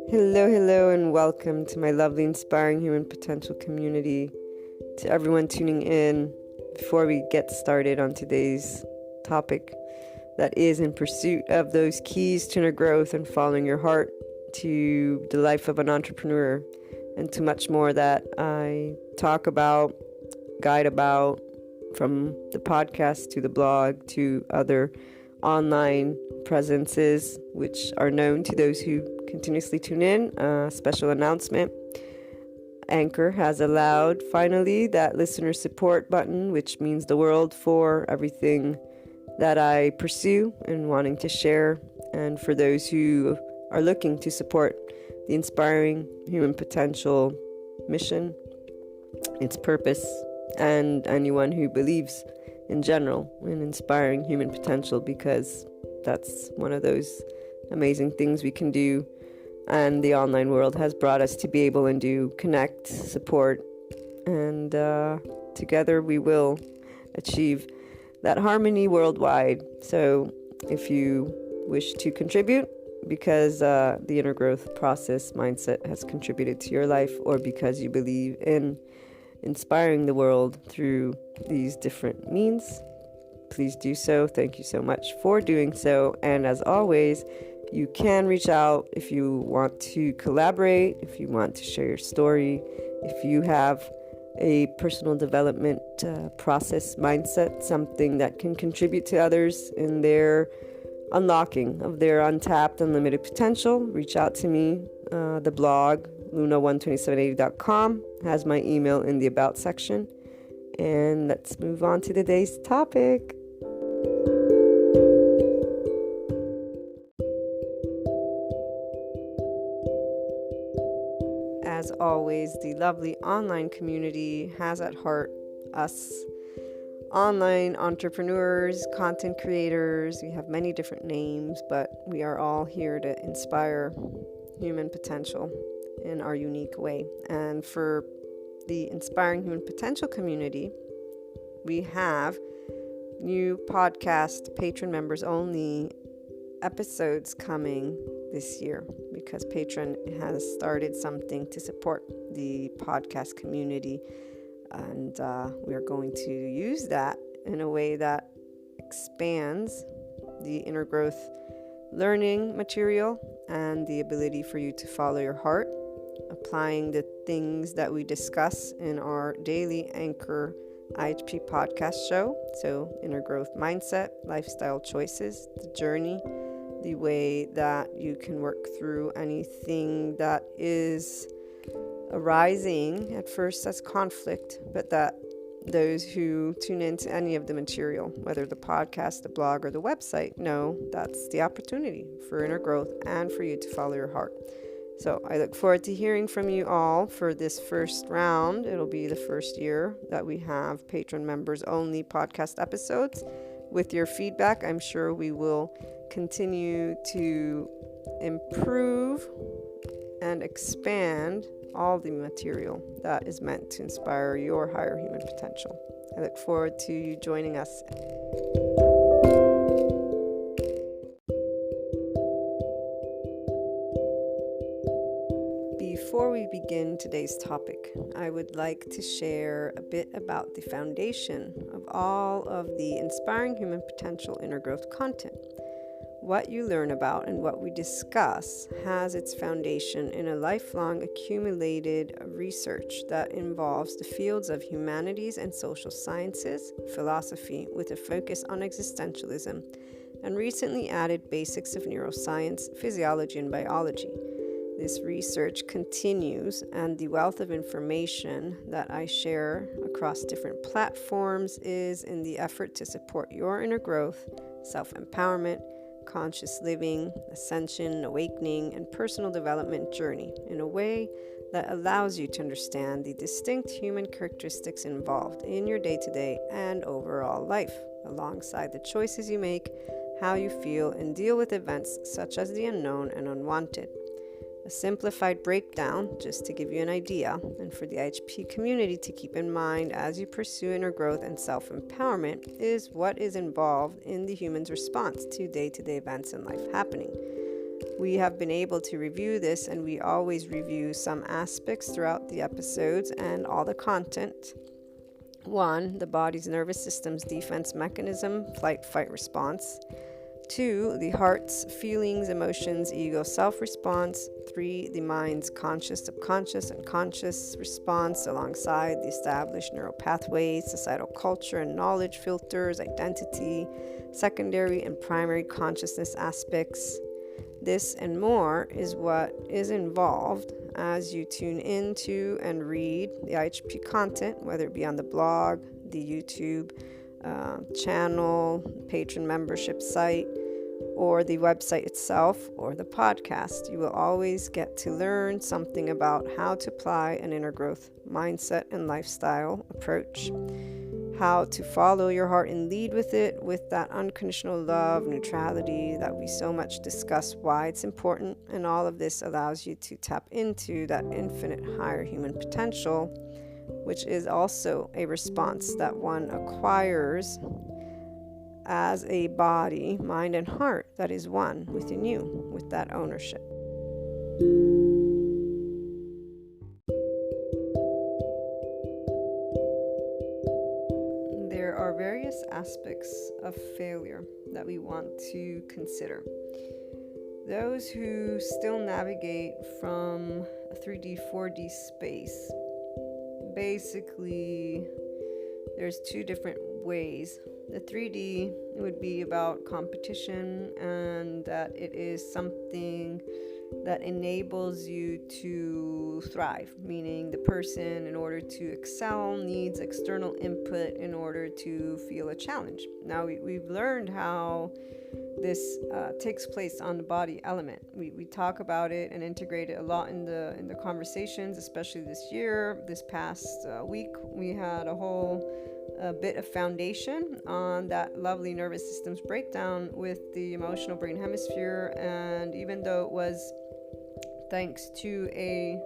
Hello, and welcome to my lovely, inspiring human potential community. To everyone tuning in, before we get started on today's topic, that is in pursuit of those keys to inner growth and following your heart to the life of an entrepreneur, and to much more that I talk about, guide about, from the podcast to the blog to other online presences which are known to those who continuously tune in. Special announcement: Anchor has allowed finally that listener support button, which means the world for everything that I pursue and wanting to share, and for those who are looking to support the inspiring human potential mission, its purpose, and anyone who believes in general in inspiring human potential, because that's one of those amazing things we can do, and the online world has brought us to be able and do connect, support, and together we will achieve that harmony worldwide. So if you wish to contribute because the inner growth process mindset has contributed to your life, or because you believe in inspiring the world through these different means, please do so. Thank you so much for doing so. And as always, you can reach out if you want to collaborate, if you want to share your story, if you have a personal development process mindset, something that can contribute to others in their unlocking of their untapped, unlimited potential. Reach out to me. The blog, luna12780.com, has my email in the About section. And let's move on to today's topic. As always, the lovely online community has at heart us online entrepreneurs, content creators. We have many different names, but we are all here to inspire human potential in our unique way. And for the inspiring human potential community, we have new podcast patron members only episodes coming this year, because Patreon has started something to support the podcast community, and we are going to use that in a way that expands the inner growth learning material and the ability for you to follow your heart, applying the things that we discuss in our daily Anchor IHP podcast show. So inner growth mindset, lifestyle choices, the journey, the way that you can work through anything that is arising at first as conflict, but that those who tune into any of the material, whether the podcast, the blog, or the website, know that's the opportunity for inner growth and for you to follow your heart. So I look forward to hearing from you all for this first round. It'll be the first year that we have patron members only podcast episodes. With your feedback, I'm sure we will continue to improve and expand all the material that is meant to inspire your higher human potential. I look forward to you joining us. Before we begin today's topic, I would like to share a bit about the foundation of all of the inspiring human potential inner growth content. What you learn about and what we discuss has its foundation in a lifelong accumulated research that involves the fields of humanities and social sciences, philosophy with a focus on existentialism, and recently added basics of neuroscience, physiology, and biology. This research continues, and the wealth of information that I share across different platforms is in the effort to support your inner growth, self-empowerment, conscious living, ascension, awakening, and personal development journey in a way that allows you to understand the distinct human characteristics involved in your day-to-day and overall life, alongside the choices you make, how you feel, and deal with events such as the unknown and unwanted. A simplified breakdown, just to give you an idea, and for the IHP community to keep in mind as you pursue inner growth and self-empowerment, is what is involved in the human's response to day-to-day events and life happening. We have been able to review this, and we always review some aspects throughout the episodes and all the content. 1, the body's nervous system's defense mechanism, flight, fight response. 2, the heart's feelings, emotions, ego, self response. 3, the mind's conscious, subconscious, and conscious response alongside the established neural pathways, societal culture and knowledge filters, identity, secondary and primary consciousness aspects. This and more is what is involved as you tune into and read the IHP content, whether it be on the blog, the YouTube channel, patron membership site, or the website itself, or the podcast. You will always get to learn something about how to apply an inner growth mindset and lifestyle approach, how to follow your heart and lead with it, with that unconditional love, neutrality that we so much discuss, why it's important. And all of this allows you to tap into that infinite higher human potential, which is also a response that one acquires as a body, mind, and heart that is one within you, with that ownership. There are various aspects of failure that we want to consider. Those who still navigate from a 3D, 4D space, basically, there's two different ways. The 3D would be about competition, and that it is something that enables you to thrive, meaning the person, in order to excel, needs external input in order to feel a challenge. Now, we've learned how this takes place on the body element. We talk about it and integrate it a lot in the conversations, especially this year. This past week, we had a whole bit of foundation on that lovely nervous system's breakdown with the emotional brain hemisphere. And even though it was thanks to a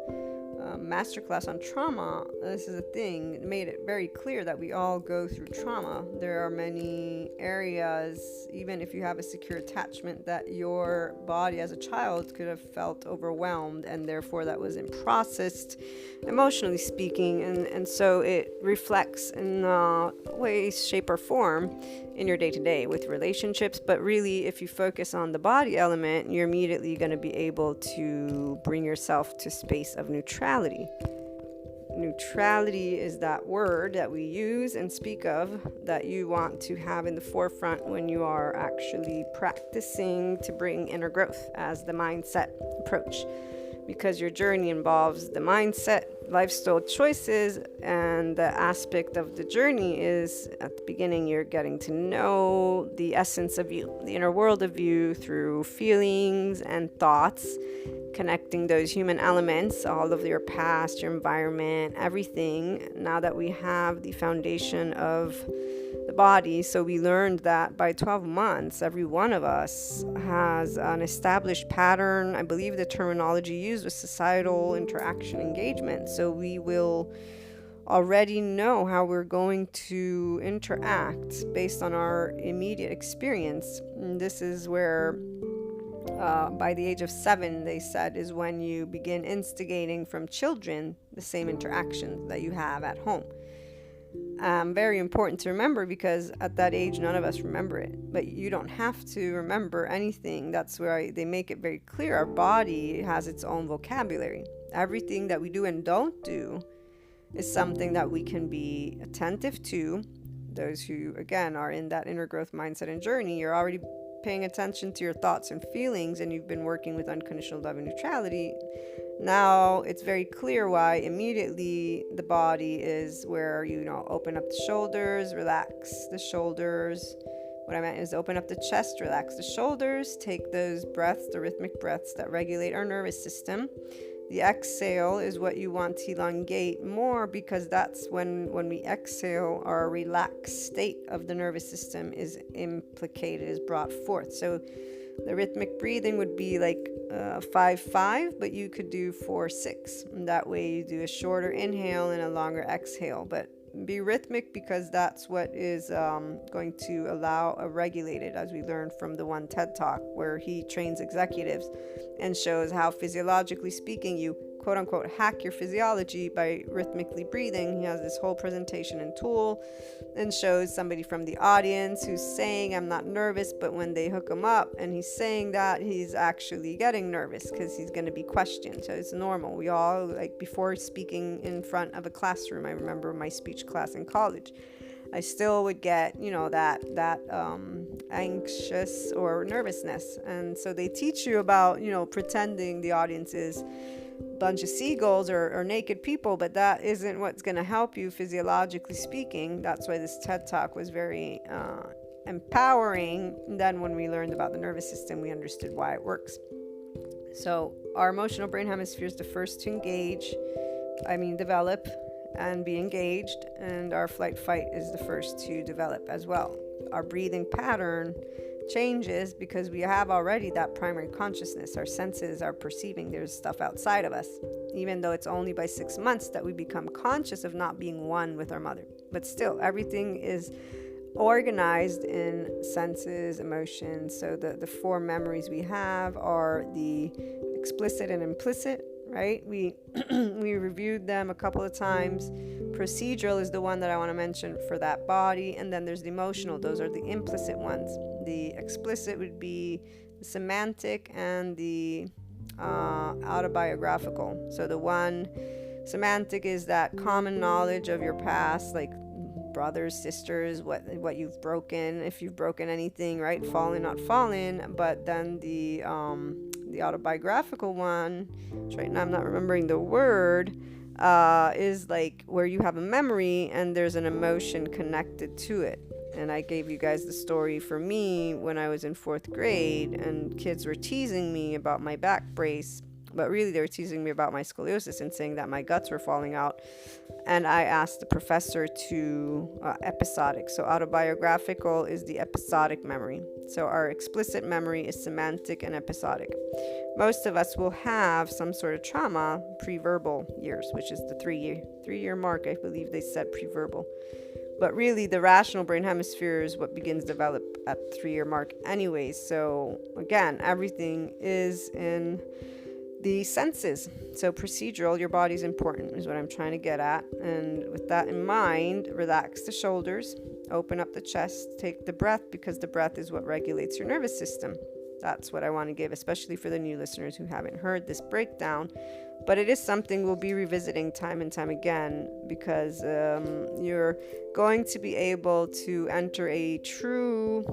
masterclass on trauma, this is a thing, it made it very clear that we all go through trauma. There are many areas, even if you have a secure attachment, that your body as a child could have felt overwhelmed, and therefore that wasn't processed, emotionally speaking, and so it reflects in way, shape, or form in your day-to-day with relationships. But really, if you focus on the body element, you're immediately going to be able to bring yourself to space of neutrality. Neutrality is that word that we use and speak of that you want to have in the forefront when you are actually practicing to bring inner growth as the mindset approach, because your journey involves the mindset, lifestyle choices, and the aspect of the journey is, at the beginning, you're getting to know the essence of you, the inner world of you, through feelings and thoughts, connecting those human elements, all of your past, your environment, everything. Now that we have the foundation of the body, so we learned that by 12 months, every one of us has an established pattern. I believe the terminology used was societal interaction engagement. So we will already know how we're going to interact based on our immediate experience. And this is where by the age of 7, they said, is when you begin instigating from children the same interaction that you have at home. Very important to remember, because at that age, none of us remember it. But you don't have to remember anything. That's where they make it very clear. Our body has its own vocabulary. Everything that we do and don't do is something that we can be attentive to. Those who, again, are in that inner growth mindset and journey, you're already paying attention to your thoughts and feelings, and you've been working with unconditional love and neutrality. Now it's very clear why immediately the body is where you open up the shoulders, relax the shoulders. What I meant is open up the chest, relax the shoulders, take those breaths, the rhythmic breaths that regulate our nervous system. The exhale is what you want to elongate more, because that's when we exhale, our relaxed state of the nervous system is implicated, is brought forth. So the rhythmic breathing would be like 5-5, but you could do 4-6. That way you do a shorter inhale and a longer exhale. But be rhythmic because that's what is going to allow a regulated, as we learned from the one TED Talk where he trains executives and shows how physiologically speaking you quote unquote hack your physiology by rhythmically breathing. He has this whole presentation and tool and shows somebody from the audience who's saying I'm not nervous, but when they hook him up and he's saying that, he's actually getting nervous because he's going to be questioned. So it's normal. We all, like, before speaking in front of a classroom, I remember my speech class in college, I still would get, that anxious or nervousness. And so they teach you about, pretending the audience is bunch of seagulls or naked people, but that isn't what's going to help you physiologically speaking. That's why this TED Talk was very empowering. And then when we learned about the nervous system, we understood why it works. So our emotional brain hemisphere is the first to develop and be engaged, and our flight fight is the first to develop as well. Our breathing pattern changes because we have already that primary consciousness. Our senses are perceiving there's stuff outside of us, even though it's only by 6 months that we become conscious of not being one with our mother. But still, everything is organized in senses, emotions. So the four memories we have are the explicit and implicit, right? We reviewed them a couple of times. Procedural is the one that I want to mention for that body, and then there's the emotional. Those are the implicit ones. The explicit would be the semantic and the autobiographical. So the one semantic is that common knowledge of your past, like brothers, sisters, what you've broken, if you've broken anything, right? Fallen, not fallen. But then the autobiographical one, which right now I'm not remembering the word, is like where you have a memory and there's an emotion connected to it. And I gave you guys the story for me when I was in 4th grade and kids were teasing me about my back brace, but really they were teasing me about my scoliosis and saying that my guts were falling out. And I asked the professor to episodic. So autobiographical is the episodic memory. So our explicit memory is semantic and episodic. Most of us will have some sort of trauma pre-verbal years, which is the 3-year mark. I believe they said pre-verbal. But really, the rational brain hemisphere is what begins to develop at the 3-year mark anyways. So again, everything is in the senses. So procedural, your body's important is what I'm trying to get at. And with that in mind, relax the shoulders, open up the chest, take the breath, because the breath is what regulates your nervous system. That's what I want to give, especially for the new listeners who haven't heard this breakdown. But it is something we'll be revisiting time and time again, because you're going to be able to enter a true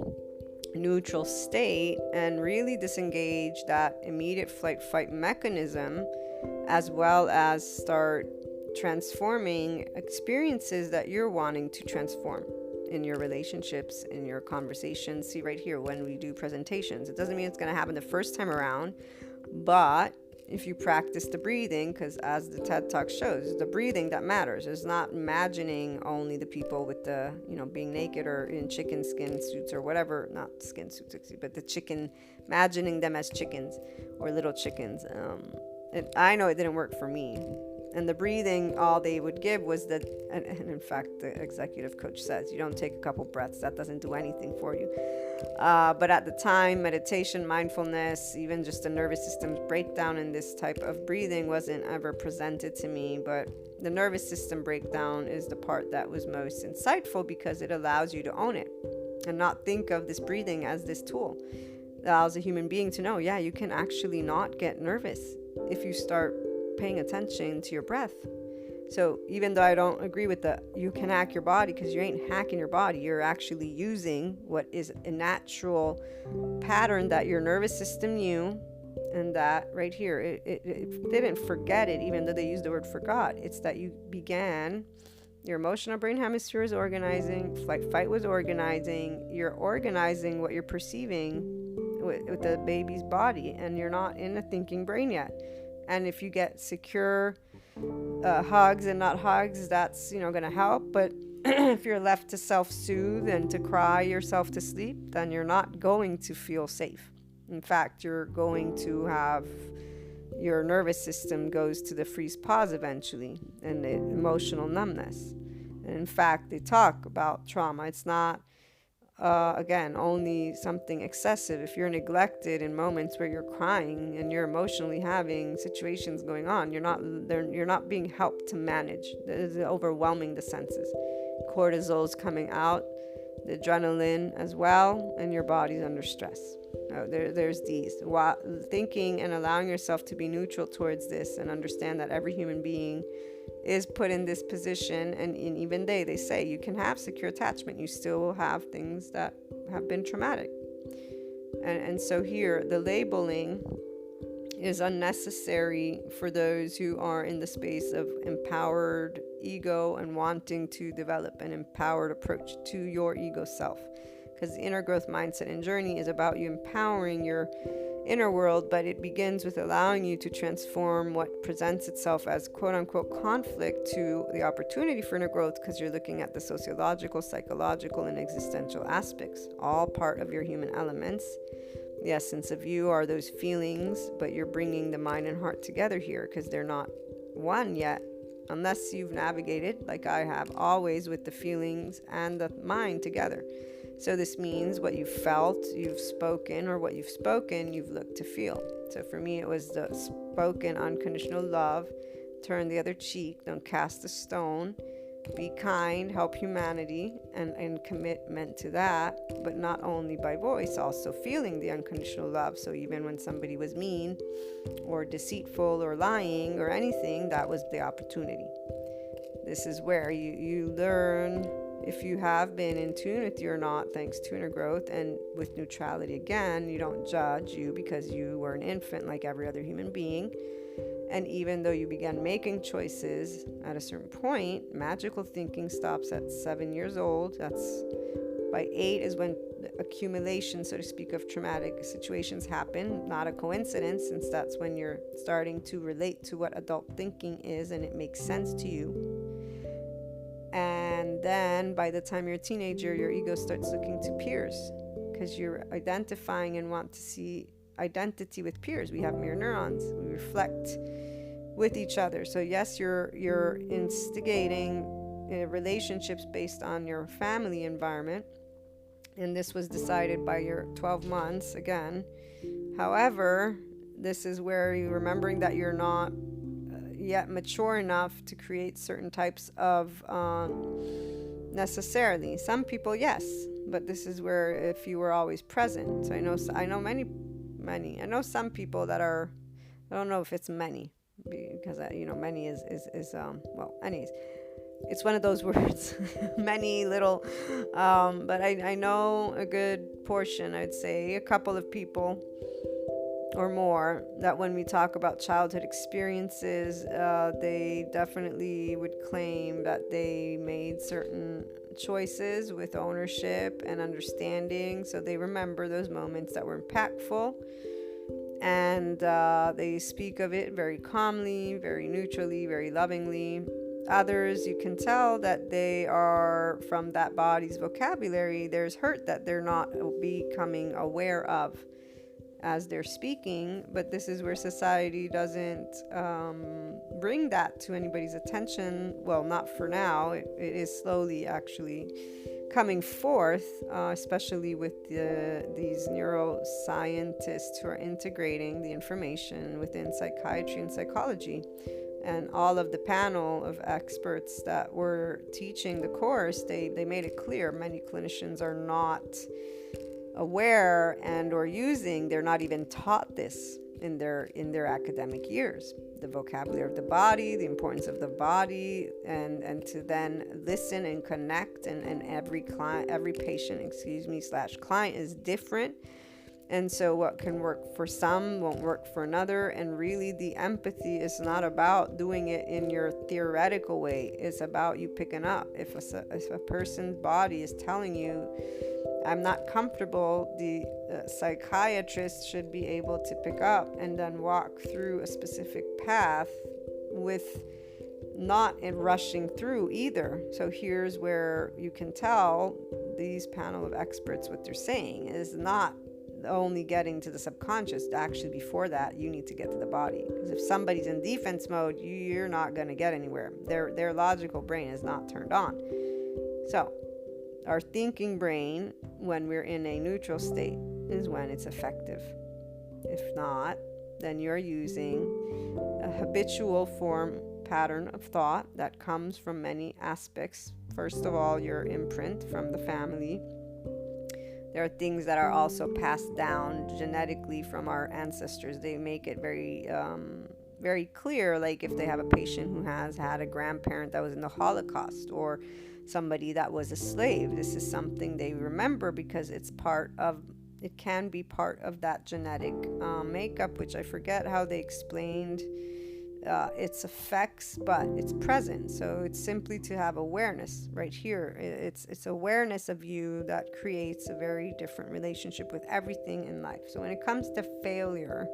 neutral state and really disengage that immediate flight-fight mechanism, as well as start transforming experiences that you're wanting to transform in your relationships, in your conversations. See right here, when we do presentations, it doesn't mean it's going to happen the first time around, but if you practice the breathing, because as the TED Talk shows, the breathing that matters. It's not imagining only the people with the, being naked or in chicken skin suits or whatever, not skin suits, but the chicken, imagining them as chickens or little chickens. I know it didn't work for me. And the breathing, all they would give was that, and in fact, the executive coach says, you don't take a couple breaths, that doesn't do anything for you. But at the time, meditation, mindfulness, even just the nervous system breakdown in this type of breathing wasn't ever presented to me. But the nervous system breakdown is the part that was most insightful, because it allows you to own it and not think of this breathing as this tool. It allows a human being to know, you can actually not get nervous if you start paying attention to your breath. So even though I don't agree with you can hack your body, because you ain't hacking your body, you're actually using what is a natural pattern that your nervous system knew, and that right here, it didn't forget it, even though they used the word forgot. It's that you began, your emotional brain hemisphere is organizing, flight was organizing, you're organizing what you're perceiving with the baby's body, and you're not in a thinking brain yet. And if you get secure hugs and not hugs, that's, going to help. But if you're left to self-soothe and to cry yourself to sleep, then you're not going to feel safe. In fact, you're going to have your nervous system goes to the freeze pause eventually, and the emotional numbness. And in fact, they talk about trauma. It's not, again, only something excessive. If you're neglected in moments where you're crying and you're emotionally having situations going on, you're not being helped to manage. It's overwhelming the senses. Cortisol's coming out, the adrenaline as well, and your body's under stress. There's these. While thinking and allowing yourself to be neutral towards this and understand that every human being is put in this position, and even they say you can have secure attachment, you still will have things that have been traumatic. And so here, the labeling is unnecessary for those who are in the space of empowered ego and wanting to develop an empowered approach to your ego self. Because the inner growth mindset and journey is about you empowering your inner world, but it begins with allowing you to transform what presents itself as quote-unquote conflict to the opportunity for inner growth, because you're looking at the sociological, psychological, and existential aspects, all part of your human elements. The essence of you are those feelings, but you're bringing the mind and heart together here because they're not one yet, unless you've navigated, like I have, always with the feelings and the mind together. So this means what you felt, you've spoken, or what you've spoken, you've looked to feel. So for me, it was the spoken unconditional love, turn the other cheek, don't cast a stone, be kind, help humanity, and commitment to that, but not only by voice, also feeling the unconditional love. So even when somebody was mean or deceitful or lying or anything, that was the opportunity. This is where you learn if you have been in tune with you or not, thanks to inner growth. And with neutrality, again, you don't judge you because you were an infant like every other human being. And even though you began making choices at a certain point, magical thinking stops at 7 years old. That's by 8 is when the accumulation, so to speak, of traumatic situations happen. Not a coincidence, since that's when you're starting to relate to what adult thinking is and it makes sense to you. And then by the time you're a teenager, your ego starts looking to peers because you're identifying and want to see identity with peers. We have mirror neurons. We reflect with each other. So yes, you're instigating relationships based on your family environment, and this was decided by your 12 months again. However, this is where you're remembering that you're not yet mature enough to create certain types of necessarily. Some people, yes, but this is where if you were always present. So I know many. I know some people that are, I don't know if it's many, because many is anyways, it's one of those words, many little, but I know a good portion, I'd say a couple of people or more, that when we talk about childhood experiences, they definitely would claim that they made certain choices with ownership and understanding, so they remember those moments that were impactful, and they speak of it very calmly, very neutrally, very lovingly. Others, you can tell that they are, from that body's vocabulary, there's hurt that they're not becoming aware of as they're speaking, but this is where society doesn't bring that to anybody's attention. Well, not for now. It is slowly actually coming forth, especially with these neuroscientists who are integrating the information within psychiatry and psychology. And all of the panel of experts that were teaching the course, they made it clear many clinicians are not aware and or using, they're not even taught this in their academic years, the vocabulary of the body, the importance of the body, and to then listen and connect, and every patient / client is different, and so what can work for some won't work for another. And really the empathy is not about doing it in your theoretical way, it's about you picking up. If a person's body is telling you I'm not comfortable, the psychiatrist should be able to pick up and then walk through a specific path with not in rushing through either. So here's where you can tell these panel of experts, what they're saying is not only getting to the subconscious. Actually, before that, you need to get to the body, because if somebody's in defense mode, you're not going to get anywhere. Their logical brain is not turned on. So our thinking brain, when we're in a neutral state, is when it's effective. If not, then you're using a habitual pattern of thought that comes from many aspects. First of all, your imprint from the family. There are things that are also passed down genetically from our ancestors. They make it very very clear, like if they have a patient who has had a grandparent that was in the Holocaust, or somebody that was a slave. This is something they remember because it can be part of that genetic makeup, which I forget how they explained its effects, but it's present. So it's simply to have awareness right here. It's awareness of you that creates a very different relationship with everything in life. So when it comes to failure,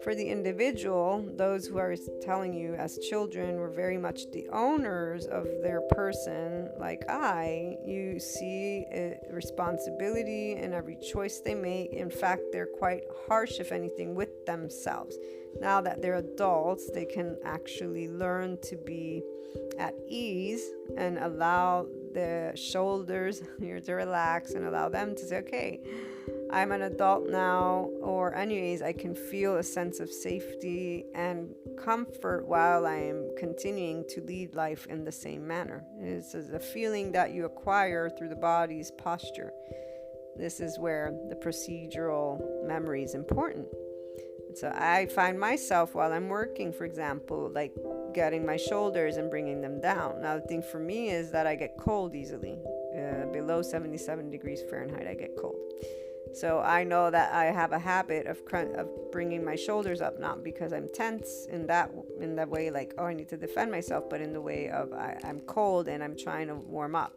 for the individual, those who are telling you as children were very much the owners of their person, like you see a responsibility in every choice they make. In fact, they're quite harsh, if anything, with themselves. Now that they're adults, they can actually learn to be at ease and allow the shoulders here to relax and allow them to say, okay, I'm an adult now, or anyways, I can feel a sense of safety and comfort while I am continuing to lead life in the same manner. This is a feeling that you acquire through the body's posture. This is where the procedural memory is important. So I find myself while I'm working, for example, like getting my shoulders and bringing them down. Now, the thing for me is that I get cold easily. Below 77 degrees Fahrenheit, I get cold. So I know that I have a habit of bringing my shoulders up, not because I'm tense in that way, like, oh, I need to defend myself, but in the way of I'm cold and I'm trying to warm up.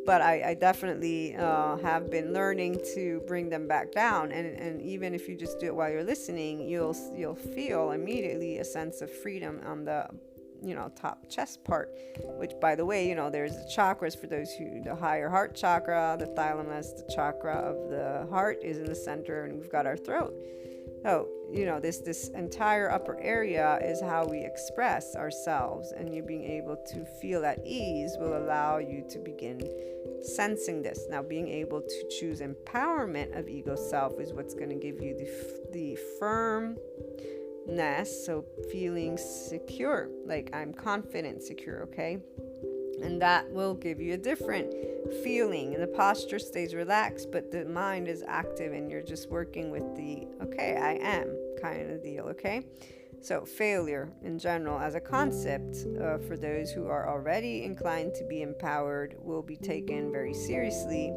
But I definitely have been learning to bring them back down. And even if you just do it while you're listening, you'll feel immediately a sense of freedom on the top chest part, which, by the way, there's the chakras for those the higher heart chakra, the thalamus, the chakra of the heart is in the center, and we've got our throat. So, this entire upper area is how we express ourselves, and you being able to feel at ease will allow you to begin sensing this. Now, being able to choose empowerment of ego self is what's going to give you the firmness, so feeling secure, like I'm confident, secure, okay? And that will give you a different feeling, and the posture stays relaxed, but the mind is active, and you're just working with the okay, I am kind of deal, okay? So failure in general as a concept for those who are already inclined to be empowered will be taken very seriously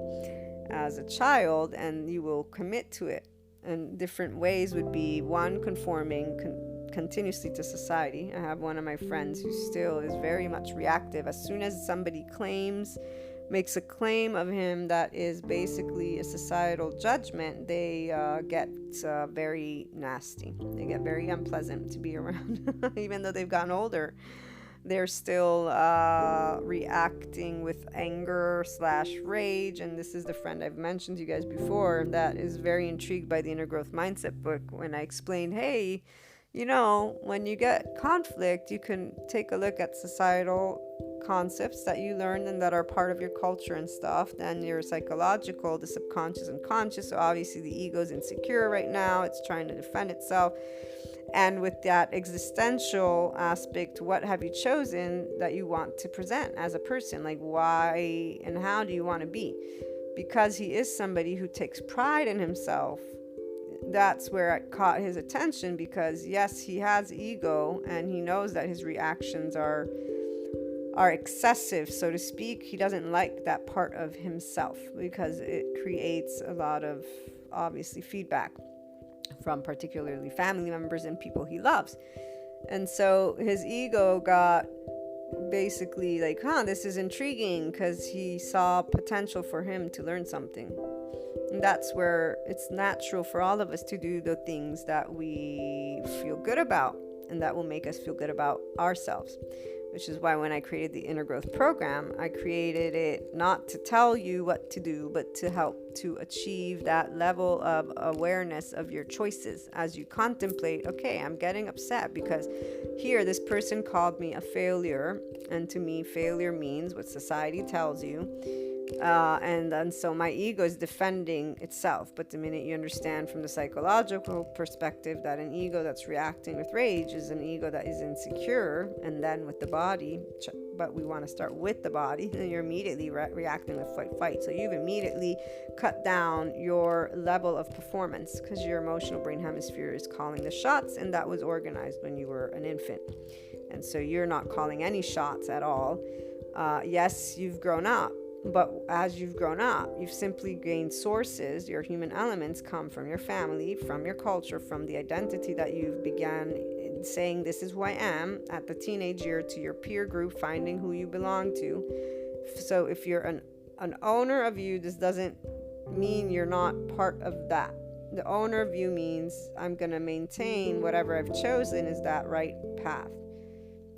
as a child, and you will commit to it. And different ways would be, one, conforming continuously to society. I have one of my friends who still is very much reactive. As soon as somebody makes a claim of him that is basically a societal judgment, they get very nasty. They get very unpleasant to be around. Even though they've gotten older, they're still reacting with anger / rage. And this is the friend I've mentioned to you guys before that is very intrigued by the Inner Growth Mindset book, when I explained, hey, when you get conflict, you can take a look at societal concepts that you learned and that are part of your culture and stuff. Then your psychological, the subconscious and conscious. So obviously the ego is insecure right now. It's trying to defend itself. And with that existential aspect, what have you chosen that you want to present as a person? Like, why and how do you want to be? Because he is somebody who takes pride in himself. That's where it caught his attention, because yes, he has ego and he knows that his reactions are excessive, so to speak. He doesn't like that part of himself because it creates a lot of, obviously, feedback from particularly family members and people he loves. And so his ego got basically like, this is intriguing, because he saw potential for him to learn something. And that's where it's natural for all of us to do the things that we feel good about and that will make us feel good about ourselves. which is why when I created the Inner Growth Program, I created it not to tell you what to do, but to help to achieve that level of awareness of your choices as you contemplate, okay, I'm getting upset because here this person called me a failure, and to me failure means what society tells you. And so my ego is defending itself. But the minute you understand from the psychological perspective that an ego that's reacting with rage is an ego that is insecure, and then with the body, but we want to start with the body, and you're immediately reacting with fight. So you've immediately cut down your level of performance because your emotional brain hemisphere is calling the shots, and that was organized when you were an infant. And so you're not calling any shots at all. Yes, you've grown up. But as you've grown up, you've simply gained sources. Your human elements come from your family, from your culture, from the identity that you've began saying, this is who I am, at the teenage year, to your peer group, finding who you belong to. So if you're an owner of you, this doesn't mean you're not part of that. The owner of you means I'm going to maintain whatever I've chosen is that right path.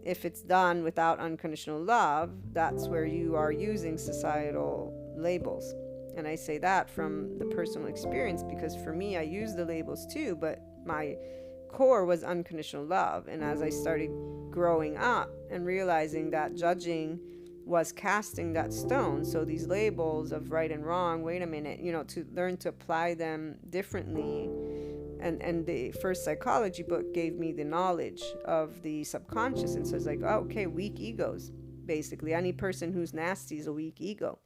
If it's done without unconditional love, that's where you are using societal labels. And I say that from the personal experience because for me, I use the labels too, but my core was unconditional love. And as I started growing up and realizing that judging was casting that stone, so these labels of right and wrong, wait a minute, to learn to apply them differently. And the first psychology book gave me the knowledge of the subconscious. And so it's like, oh, okay, weak egos. Basically, any person who's nasty is a weak ego.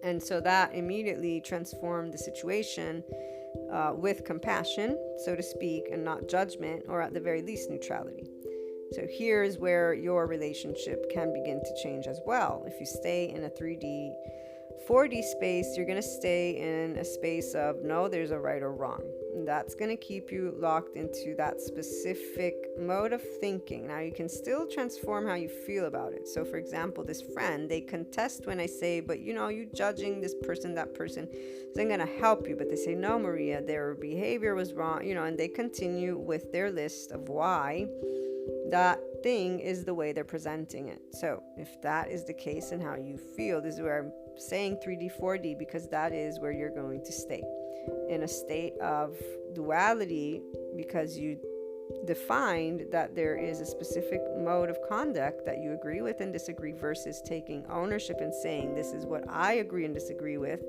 And so that immediately transformed the situation with compassion, so to speak, and not judgment, or at the very least, neutrality. So here's where your relationship can begin to change as well. If you stay in a 3D, 4D space, you're going to stay in a space of no, there's a right or wrong. And that's going to keep you locked into that specific mode of thinking. Now, you can still transform how you feel about it. So, for example, this friend, they contest when I say, but you judging this person, that person isn't going to help you. But they say, no, Maria, their behavior was wrong, and they continue with their list of why that thing is the way they're presenting it. So if that is the case and how you feel, this is where I'm saying 3D, 4D, because that is where you're going to stay in a state of duality, because you defined that there is a specific mode of conduct that you agree with and disagree, versus taking ownership and saying, this is what I agree and disagree with,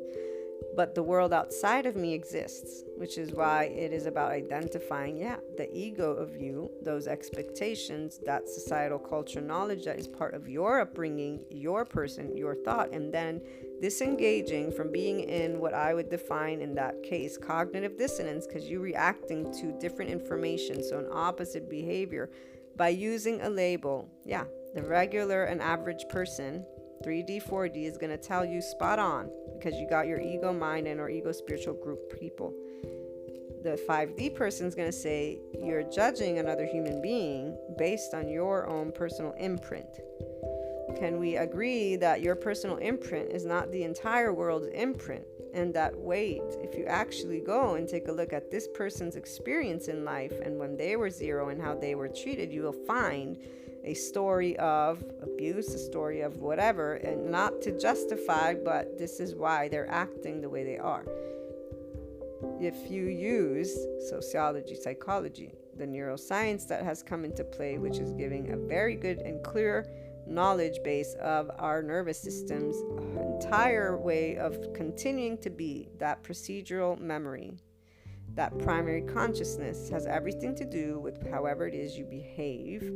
but the world outside of me exists, which is why it is about identifying, the ego of you, those expectations, that societal culture knowledge that is part of your upbringing, your person, your thought, and then disengaging from being in what I would define in that case cognitive dissonance, because you're reacting to different information, so an opposite behavior, by using a label. The regular and average person, 3D, 4D, is going to tell you spot on, because you got your ego mind and or ego spiritual group people. The 5D person is going to say you're judging another human being based on your own personal imprint. Can we agree that your personal imprint is not the entire world's imprint? And that, wait, if you actually go and take a look at this person's experience in life and when they were zero and how they were treated, you will find a story of abuse, a story of whatever, and not to justify, but this is why they're acting the way they are. If you use sociology, psychology, the neuroscience that has come into play, which is giving a very good and clear knowledge base of our nervous system's entire way of continuing to be that procedural memory, that primary consciousness has everything to do with however it is you behave.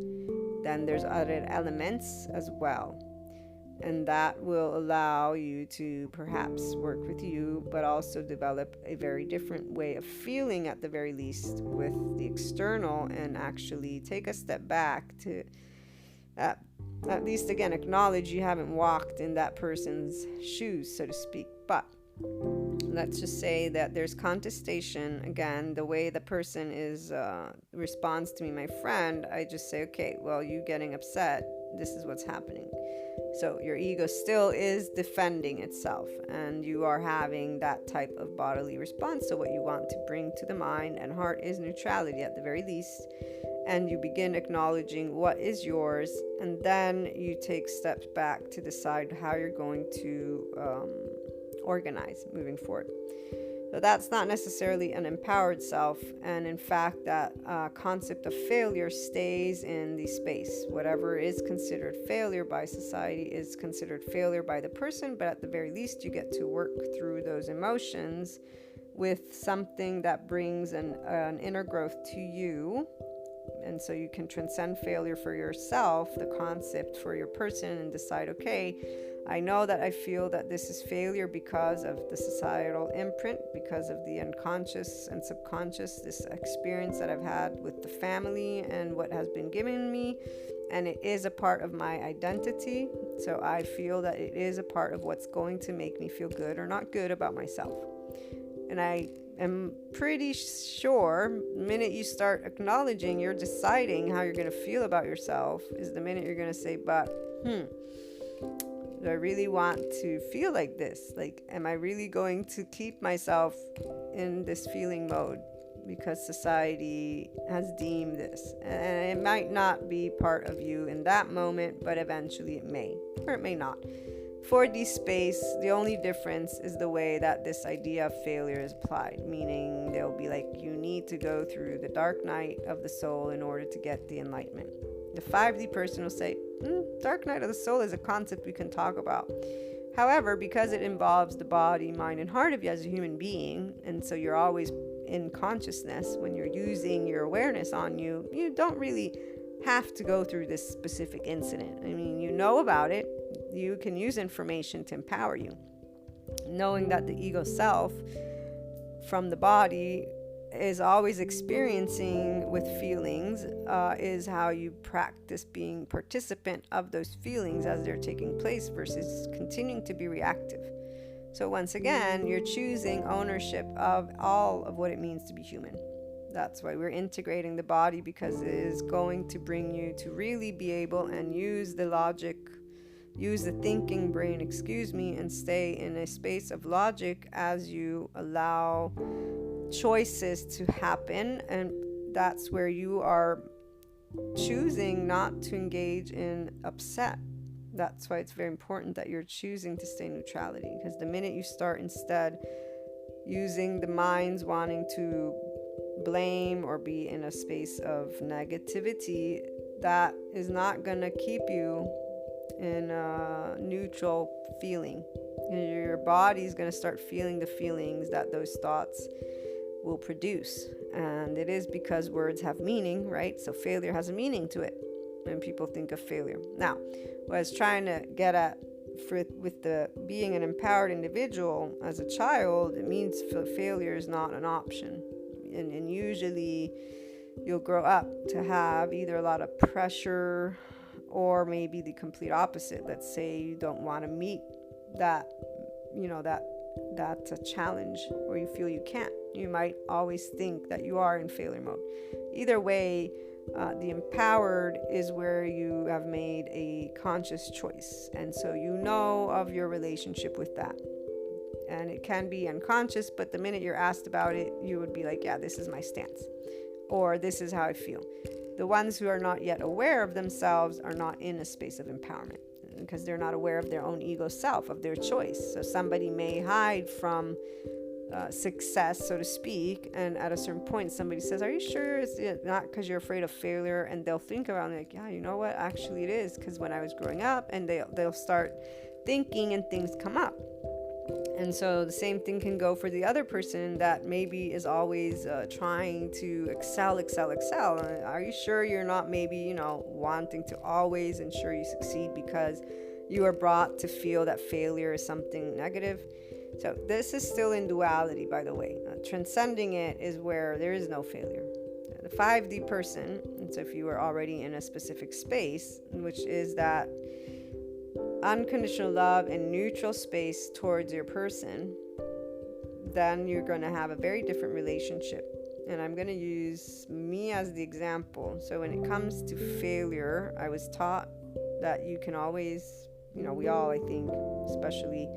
Then there's other elements as well, and that will allow you to perhaps work with you, but also develop a very different way of feeling, at the very least, with the external, and actually take a step back to at least again acknowledge you haven't walked in that person's shoes, so to speak. But let's just say that there's contestation. Again, the way the person is responds to me, my friend, I just say, okay, well, you getting upset, this is what's happening. So your ego still is defending itself, and you are having that type of bodily response. So what you want to bring to the mind and heart is neutrality, at the very least. and you begin acknowledging what is yours, and then you take steps back to decide how you're going to organize moving forward. So that's not necessarily an empowered self, and in fact that concept of failure stays in the space. Whatever is considered failure by society is considered failure by the person, but at the very least you get to work through those emotions with something that brings an inner growth to you. And so you can transcend failure for yourself, the concept for your person, and decide, okay, I know that I feel that this is failure because of the societal imprint, because of the unconscious and subconscious, this experience that I've had with the family and what has been given me, and it is a part of my identity. So I feel that it is a part of what's going to make me feel good or not good about myself. And I am pretty sure the minute you start acknowledging, you're deciding how you're going to feel about yourself is the minute you're going to say, but do I really want to feel like this? Like, am I really going to keep myself in this feeling mode because society has deemed this? And it might not be part of you in that moment, but eventually it may, or it may not. 4D space, the only difference is the way that this idea of failure is applied, meaning they'll be like, you need to go through the dark night of the soul in order to get the enlightenment. The 5D person will say, dark night of the soul is a concept we can talk about. However, because it involves the body, mind, and heart of you as a human being, and so you're always in consciousness when you're using your awareness on you, you don't really have to go through this specific incident. I mean, you know about it. You can use information to empower you. Knowing that the ego self from the body is always experiencing with feelings is how you practice being participant of those feelings as they're taking place versus continuing to be reactive. So once again, you're choosing ownership of all of what it means to be human. That's why we're integrating the body, because it is going to bring you to really be able and use the logic, use the thinking brain, and stay in a space of logic as you allow choices to happen. And that's where you are choosing not to engage in upset. That's why it's very important that you're choosing to stay in neutrality, because the minute you start instead using the mind's wanting to blame or be in a space of negativity, that is not going to keep you in a neutral feeling. Your body is going to start feeling the feelings that those thoughts will produce, and it is because words have meaning, right? So failure has a meaning to it when people think of failure. Now, what I was trying to get at with the being an empowered individual as a child, it means failure is not an option. And usually you'll grow up to have either a lot of pressure or maybe the complete opposite. Let's say you don't want to meet that, that's a challenge, or you feel you can't. You might always think that you are in failure mode. Either way, the empowered is where you have made a conscious choice, and so you know of your relationship with that. And it can be unconscious, but the minute you're asked about it, you would be like, yeah, this is my stance, or this is how I feel. The ones who are not yet aware of themselves are not in a space of empowerment, because they're not aware of their own ego self, of their choice. So somebody may hide from success, so to speak, and at a certain point somebody says, are you sure it's not because you're afraid of failure? And they'll think about it like, yeah, you know what, actually it is, because when I was growing up, and they'll start thinking and things come up. And so the same thing can go for the other person that maybe is always trying to excel. Are you sure you're not maybe, wanting to always ensure you succeed because you are brought to feel that failure is something negative? So this is still in duality, by the way. Transcending it is where there is no failure. The 5D person, and so if you are already in a specific space, which is that unconditional love and neutral space towards your person, then you're going to have a very different relationship. And I'm going to use me as the example. So when it comes to failure, I was taught that you can always, we all, I think, especially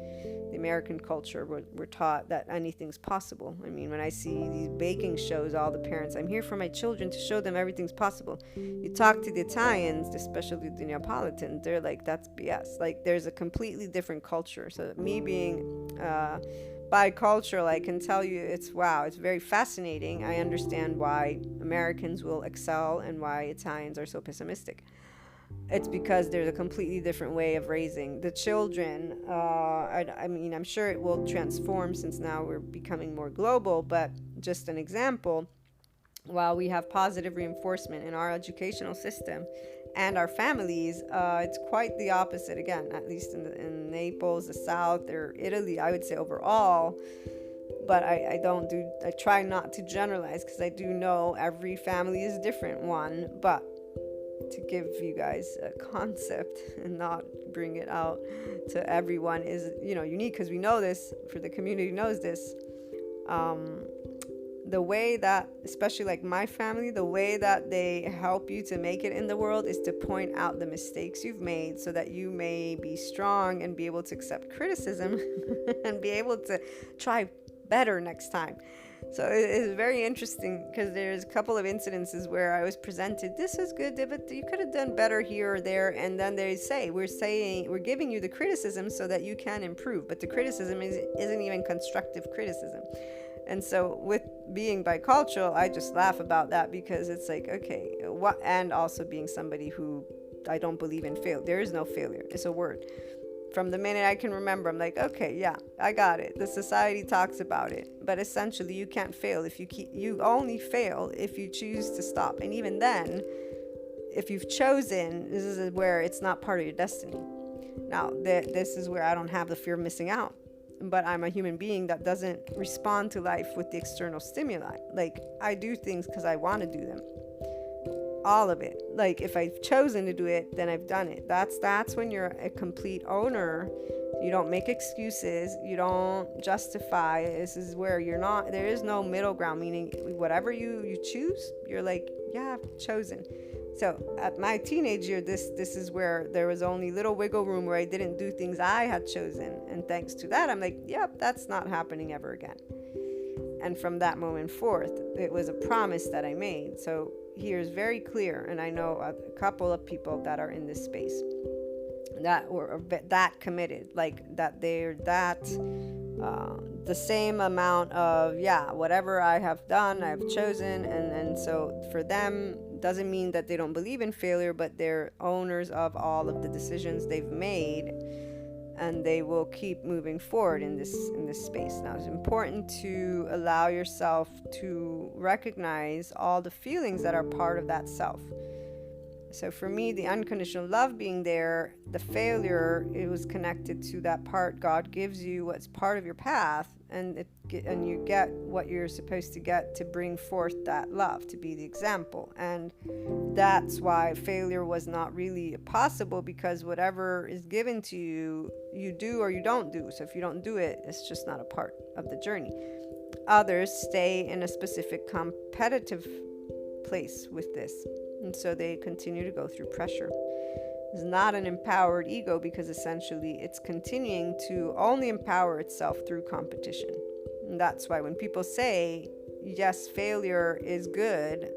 the American culture, we're taught that anything's possible. I mean, when I see these baking shows, all the parents, I'm here for my children to show them everything's possible. You talk to the Italians, especially the Neapolitans, they're like, that's BS. Like, there's a completely different culture. So me being bicultural, I can tell you it's very fascinating. I understand why Americans will excel and why Italians are so pessimistic. It's because there's a completely different way of raising the children. I mean, I'm sure it will transform since now we're becoming more global, but just an example, while we have positive reinforcement in our educational system and our families, it's quite the opposite again, at least in Naples, the South, or Italy, I would say overall. But I try not to generalize, because I do know every family is different one, but to give you guys a concept and not bring it out to everyone is, unique, because we know this, for the community knows this. The way that, especially like my family, the way that they help you to make it in the world is to point out the mistakes you've made so that you may be strong and be able to accept criticism and be able to try better next time. So it is very interesting, because there's a couple of incidences where I was presented, this is good, but you could have done better here or there. And then they say, we're giving you the criticism so that you can improve. But the criticism isn't even constructive criticism. And so with being bicultural, I just laugh about that, because it's like, okay, what? And also being somebody who I don't believe in failure. There is no failure. It's a word. From the minute I can remember, I'm like, okay, yeah, I got it. The society talks about it, but essentially you can't fail if you only fail if you choose to stop. And even then, if you've chosen, this is where it's not part of your destiny. Now, this is where I don't have the fear of missing out, but I'm a human being that doesn't respond to life with the external stimuli. Like, I do things because I want to do them. All of it. Like, if I've chosen to do it, then I've done it. That's when you're a complete owner. You don't make excuses. You don't justify. This is where there is no middle ground, meaning whatever you choose, you're like, yeah, I've chosen. So at my teenage year, this is where there was only little wiggle room where I didn't do things I had chosen. And thanks to that, I'm like, yep, that's not happening ever again. And from that moment forth, it was a promise that I made. So here's very clear, and I know a couple of people that are in this space that were that committed, like that they're that the same amount of, whatever I have done, I've chosen. And so for them, doesn't mean that they don't believe in failure, but they're owners of all of the decisions they've made, and they will keep moving forward in this space. Now, it's important to allow yourself to recognize all the feelings that are part of that self. So for me, the unconditional love being there, the failure, it was connected to that part God gives you, what's part of your path, and you get what you're supposed to get to bring forth that love, to be the example. And that's why failure was not really possible, because whatever is given to you, you do or you don't do. So if you don't do it, it's just not a part of the journey. Others stay in a specific competitive place with this, and so they continue to go through pressure. It's not an empowered ego, because essentially it's continuing to only empower itself through competition. And that's why when people say, yes, failure is good,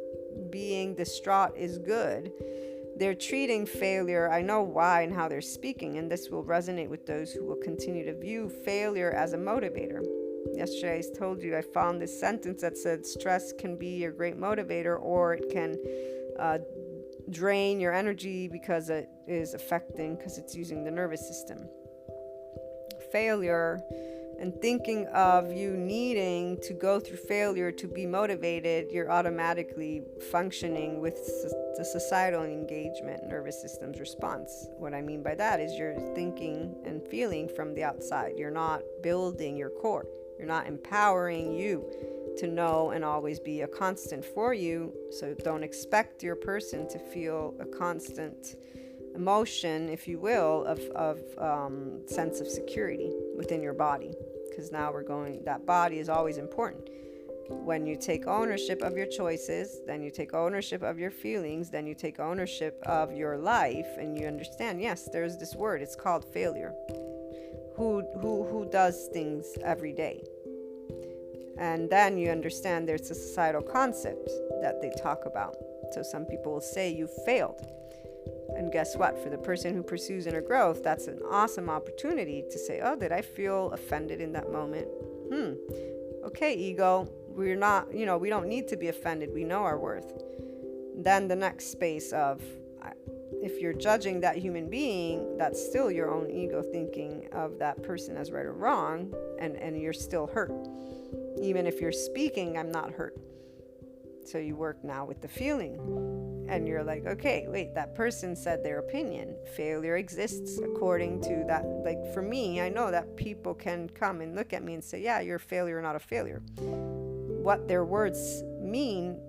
being distraught is good, they're treating failure, I know why and how they're speaking, and this will resonate with those who will continue to view failure as a motivator. Yesterday I told you I found this sentence that said stress can be your great motivator, or it can drain your energy because it is affecting, because it's using the nervous system. Failure and thinking of you needing to go through failure to be motivated, you're automatically functioning with the societal engagement nervous system's response. What I mean by that is you're thinking and feeling from the outside. You're not building your core. You're not empowering you to know and always be a constant for you. So don't expect your person to feel a constant emotion, if you will, of sense of security within your body, because now that body is always important. When you take ownership of your choices, then you take ownership of your feelings, then you take ownership of your life, and you understand, yes, there's this word, it's called failure. who does things every day. And then you understand there's a societal concept that they talk about. So some people will say you failed. And guess what? For the person who pursues inner growth, that's an awesome opportunity to say, oh, did I feel offended in that moment? Okay, ego, we're not, we don't need to be offended. We know our worth. Then the next space of, if you're judging that human being, that's still your own ego thinking of that person as right or wrong, and you're still hurt. Even if you're speaking, I'm not hurt. So you work now with the feeling, and you're like, okay, wait, that person said their opinion. Failure exists according to that. Like for me, I know that people can come and look at me and say, yeah, you're a failure, not a failure. What their words mean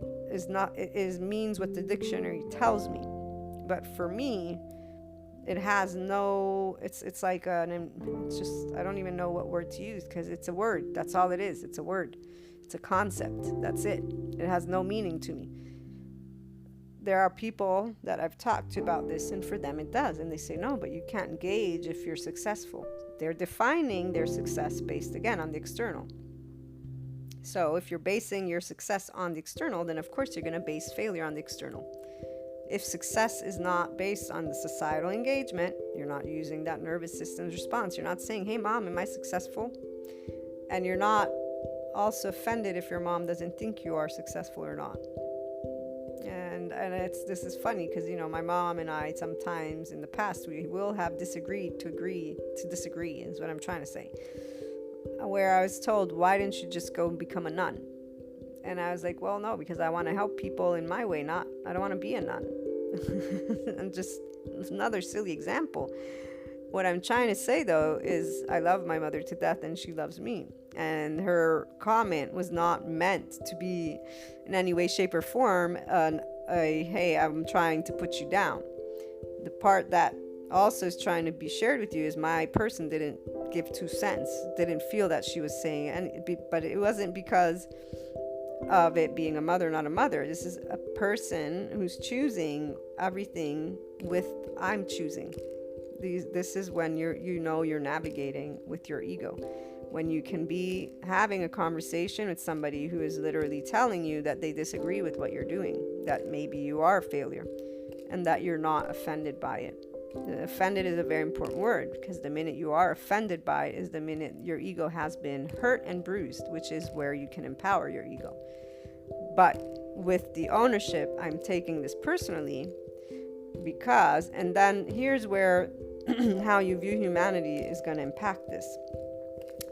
means what the dictionary tells me. But for me, it has no, it's like I don't even know what word to use, because it's a word. That's all it is. It's a word. It's a concept. That's it. It has no meaning to me. There are people that I've talked to about this, and for them it does. And they say, no, but you can't gauge if you're successful. They're defining their success based, again, on the external. So if you're basing your success on the external, then of course you're going to base failure on the external. If success is not based on the societal engagement, you're not using that nervous system's response. You're not saying, hey, mom, am I successful? And you're not also offended if your mom doesn't think you are successful or not. And this is funny because, my mom and I sometimes in the past, we will have disagreed to agree to disagree is what I'm trying to say. Where I was told, why didn't you just go and become a nun? And I was like, well, no, because I want to help people in my way, I don't want to be a nun. And just another silly example. What I'm trying to say, though, is I love my mother to death and she loves me. And her comment was not meant to be in any way, shape, or form hey, I'm trying to put you down. The part that also is trying to be shared with you is my person didn't give 2 cents, didn't feel that she was saying, but it wasn't because of it being a mother, not a mother. This is a person who's choosing everything with I'm choosing. This is when you're navigating with your ego. When you can be having a conversation with somebody who is literally telling you that they disagree with what you're doing, that maybe you are a failure, and that you're not offended by it. Offended is a very important word, because the minute you are offended by it is the minute your ego has been hurt and bruised, which is where you can empower your ego. But with the ownership, I'm taking this personally because, and then here's where how you view humanity is going to impact this.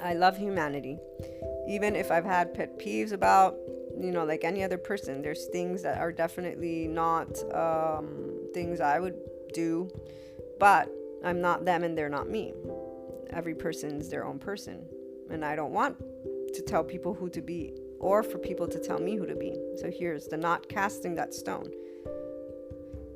I love humanity. Even if I've had pet peeves about, like any other person, there's things that are definitely not things I would do, but I'm not them and they're not me. Every person's their own person. And I don't want to tell people who to be or for people to tell me who to be. So here's the not casting that stone.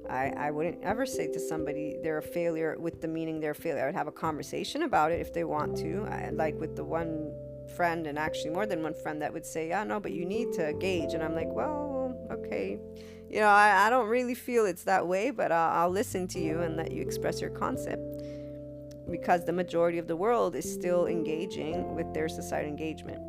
I wouldn't ever say to somebody they're a failure with the meaning they're a failure. I would have a conversation about it if they want to. Like with the one friend, and actually more than one friend, that would say, yeah, no, but you need to gauge. And I'm like, well, okay. I don't really feel it's that way, but I'll listen to you and let you express your concept. Because the majority of the world is still engaging with their societal engagement.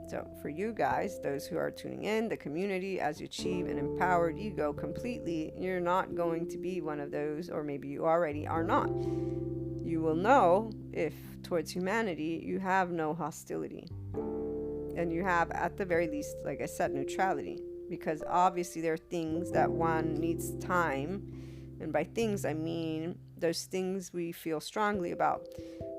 So for you guys, those who are tuning in, the community, as you achieve an empowered ego completely, you're not going to be one of those, or maybe you already are not. You will know if towards humanity you have no hostility. And you have, at the very least, like I said, neutrality. Because obviously there are things that one needs time. And by things, I mean those things we feel strongly about.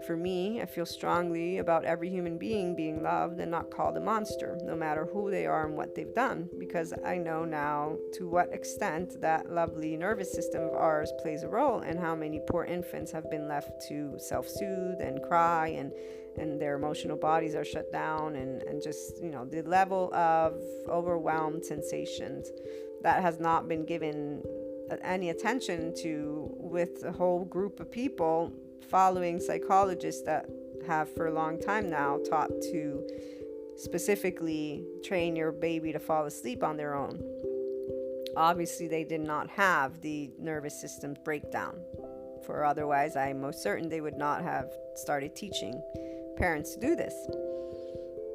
For me, I feel strongly about every human being loved and not called a monster, no matter who they are and what they've done, because I know now to what extent that lovely nervous system of ours plays a role, and how many poor infants have been left to self-soothe and cry, and their emotional bodies are shut down, and just, the level of overwhelmed sensations that has not been given any attention to, with a whole group of people following psychologists that have for a long time now taught to specifically train your baby to fall asleep on their own. Obviously, they did not have the nervous system breakdown, for otherwise I'm most certain they would not have started teaching parents to do this.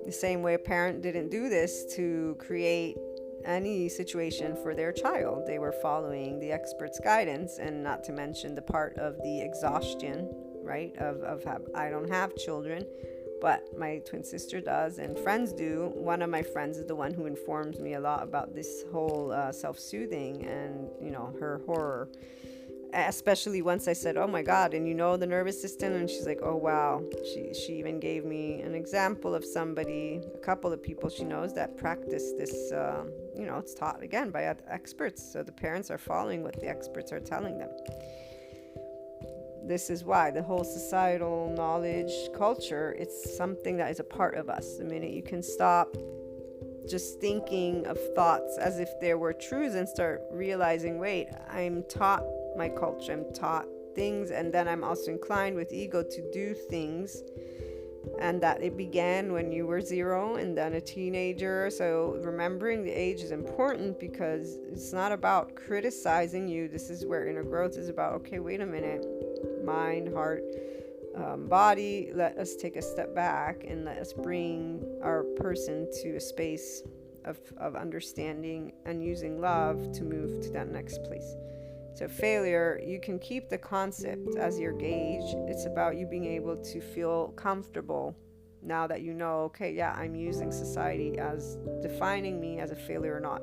The same way a parent didn't do this to create any situation for their child. They were following the expert's guidance, and not to mention the part of the exhaustion, right, of I don't have children, but my twin sister does and friends do. One of my friends is the one who informs me a lot about this whole self-soothing and, her horror, especially once I said, oh my God, and the nervous system, and she's like, oh wow. She even gave me an example of somebody, a couple of people she knows that practice this, it's taught again by experts, so the parents are following what the experts are telling them. This is why the whole societal knowledge culture, it's something that is a part of us. The minute you can stop just thinking of thoughts as if they were truths and start realizing, wait, I'm taught my culture, I'm taught things, and then I'm also inclined with ego to do things, and that it began when you were 0 and then a teenager. So remembering the age is important, because it's not about criticizing you. This is where inner growth is about, okay, wait a minute, mind, heart, body, let us take a step back and let us bring our person to a space of understanding and using love to move to that next place. So failure, you can keep the concept as your gauge. It's about you being able to feel comfortable now that okay, yeah, I'm using society as defining me as a failure or not.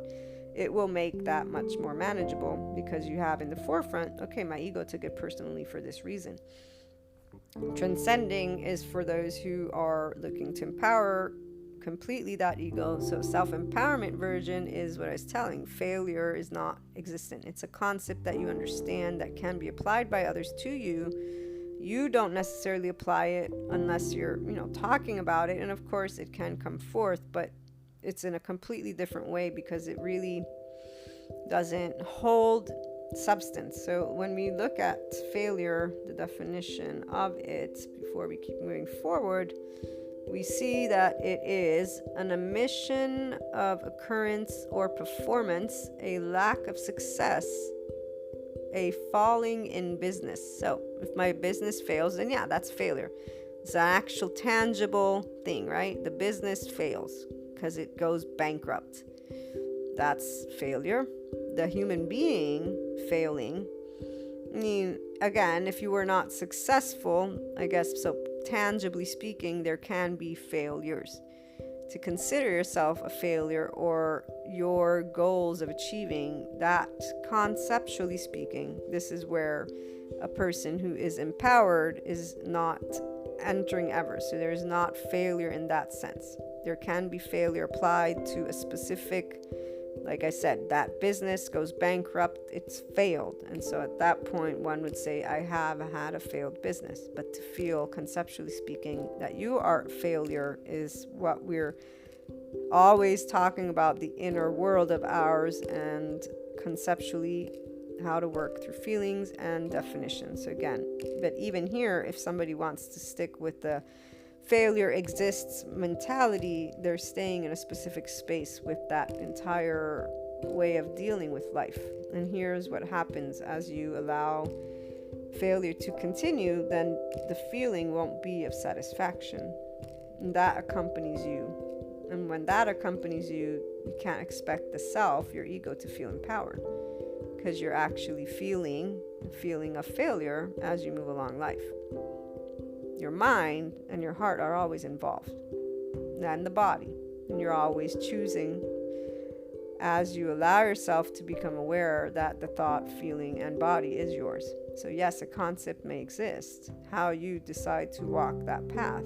It will make that much more manageable, because you have in the forefront, okay, my ego took it personally for this reason. Transcending is for those who are looking to empower completely that ego. So self-empowerment version is what I was telling. Failure is not existent. It's a concept that you understand that can be applied by others to you. You don't necessarily apply it unless you're, talking about it. And of course it can come forth, but it's in a completely different way, because it really doesn't hold substance. So when we look at failure, the definition of it, before we keep moving forward, we see that it is an omission of occurrence or performance, a lack of success, a falling in business. So if my business fails, then yeah, that's failure. It's an actual tangible thing, right? The business fails because it goes bankrupt. That's failure. The human being failing, again, if you were not successful, I guess, so tangibly speaking, there can be failures. To consider yourself a failure or your goals of achieving that, conceptually speaking, this is where a person who is empowered is not entering ever. So there's not failure in that sense. There can be failure applied to a specific, like I said, that business goes bankrupt, it's failed. And so at that point, one would say, I have had a failed business. But to feel, conceptually speaking, that you are a failure is what we're always talking about, the inner world of ours, and conceptually how to work through feelings and definitions. So again, but even here, if somebody wants to stick with the failure exists mentality, they're staying in a specific space with that entire way of dealing with life. And here's what happens as you allow failure to continue, then the feeling won't be of satisfaction. And that accompanies you. And when that accompanies you, you can't expect the self, your ego, to feel empowered, because you're actually feeling a feeling of failure as you move along life. Your mind and your heart are always involved, and the body, and you're always choosing as you allow yourself to become aware that the thought, feeling, and body is yours. So yes, a concept may exist. How you decide to walk that path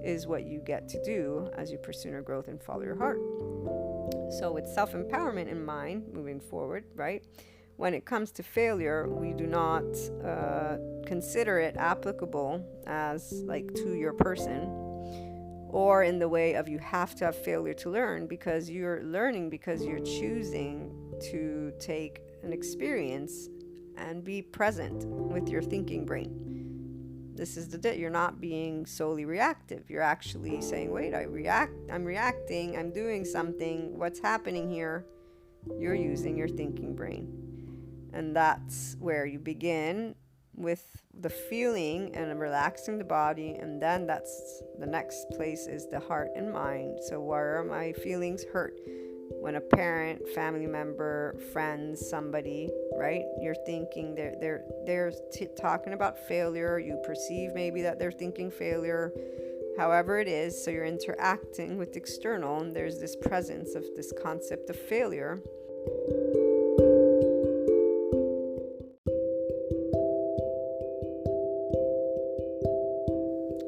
is what you get to do as you pursue inner growth and follow your heart. So with self-empowerment in mind, moving forward, right? When it comes to failure, we do not consider it applicable as like to your person, or in the way of you have to have failure to learn, because you're learning because you're choosing to take an experience and be present with your thinking brain. This is you're not being solely reactive. You're actually saying, wait, I'm reacting, I'm doing something, what's happening here? You're using your thinking brain. And that's where you begin with the feeling and relaxing the body, and then that's the next place is the heart and mind. So where are my feelings hurt? When a parent, family member, friends, somebody, right? You're thinking they're talking about failure. You perceive maybe that they're thinking failure, however it is. So you're interacting with external, and there's this presence of this concept of failure.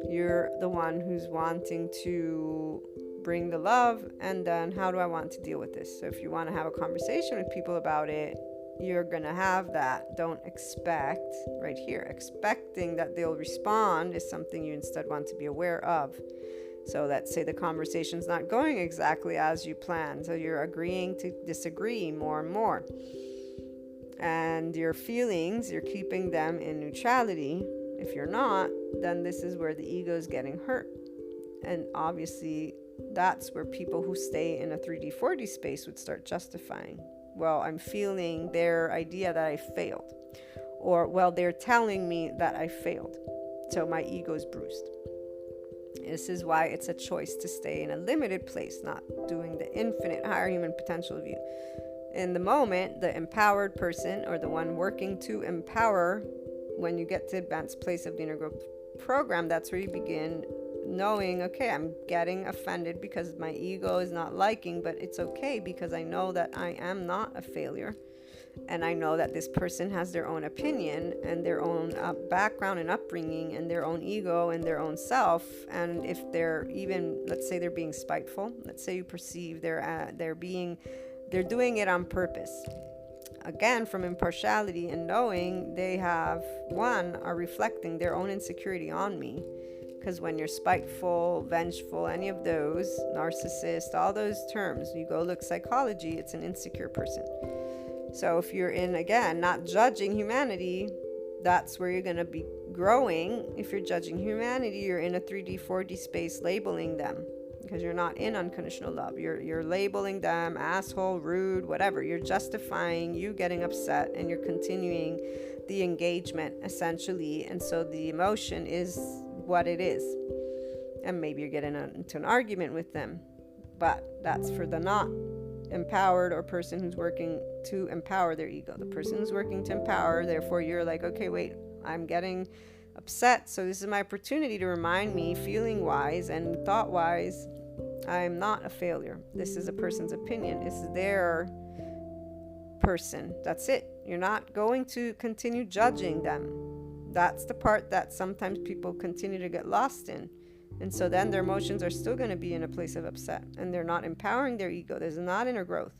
You're the one who's wanting to bring the love, and then how do I want to deal with this? So if you want to have a conversation with people about it, you're going to have that. Don't expect, right here, expecting that they'll respond is something you instead want to be aware of. So let's say the conversation's not going exactly as you planned. So you're agreeing to disagree more and more. And your feelings, you're keeping them in neutrality. If you're not, then this is where the ego is getting hurt. And obviously, that's where people who stay in a 3D, 4D space would start justifying. Well, I'm feeling their idea that I failed. Or, well, they're telling me that I failed. So my ego is bruised. This is why it's a choice to stay in a limited place, not doing the infinite higher human potential view. In the moment, the empowered person, or the one working to empower, when you get to advanced place of the inner growth program, that's where you begin knowing, okay, I'm getting offended because my ego is not liking, but it's okay because I know that I am not a failure. And I know that this person has their own opinion and their own background and upbringing and their own ego and their own self. And if they're even, let's say they're being spiteful, let's say you perceive they're doing it on purpose. Again, from impartiality and knowing they are reflecting their own insecurity on me. Because when you're spiteful, vengeful, any of those, narcissist, all those terms, you go look psychology, it's an insecure person. So if you're in, again, not judging humanity, that's where you're going to be growing. If you're judging humanity, you're in a 3D, 4D space labeling them. Because you're not in unconditional love. You're labeling them asshole, rude, whatever. You're justifying you getting upset, and you're continuing the engagement essentially. And so the emotion is what it is. And maybe you're getting into an argument with them. But that's for the not empowered or person who's working to empower their ego. The person who's working to empower, therefore you're like, okay, wait, I'm getting upset. So this is my opportunity to remind me, feeling wise and thought wise, I'm not a failure. This is a person's opinion. It's their person. That's it. You're not going to continue judging them. That's the part that sometimes people continue to get lost in. And so then their emotions are still going to be in a place of upset, and they're not empowering their ego. There's not inner growth.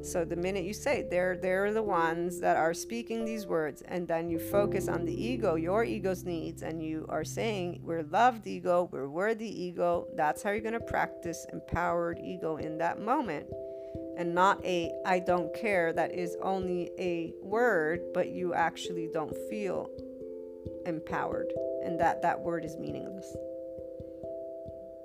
So the minute you say they're the ones that are speaking these words, and then you focus on the ego, your ego's needs, and you are saying we're loved ego, we're worthy ego, that's how you're going to practice empowered ego in that moment. And not a I don't care that is only a word, but you actually don't feel empowered, and that word is meaningless.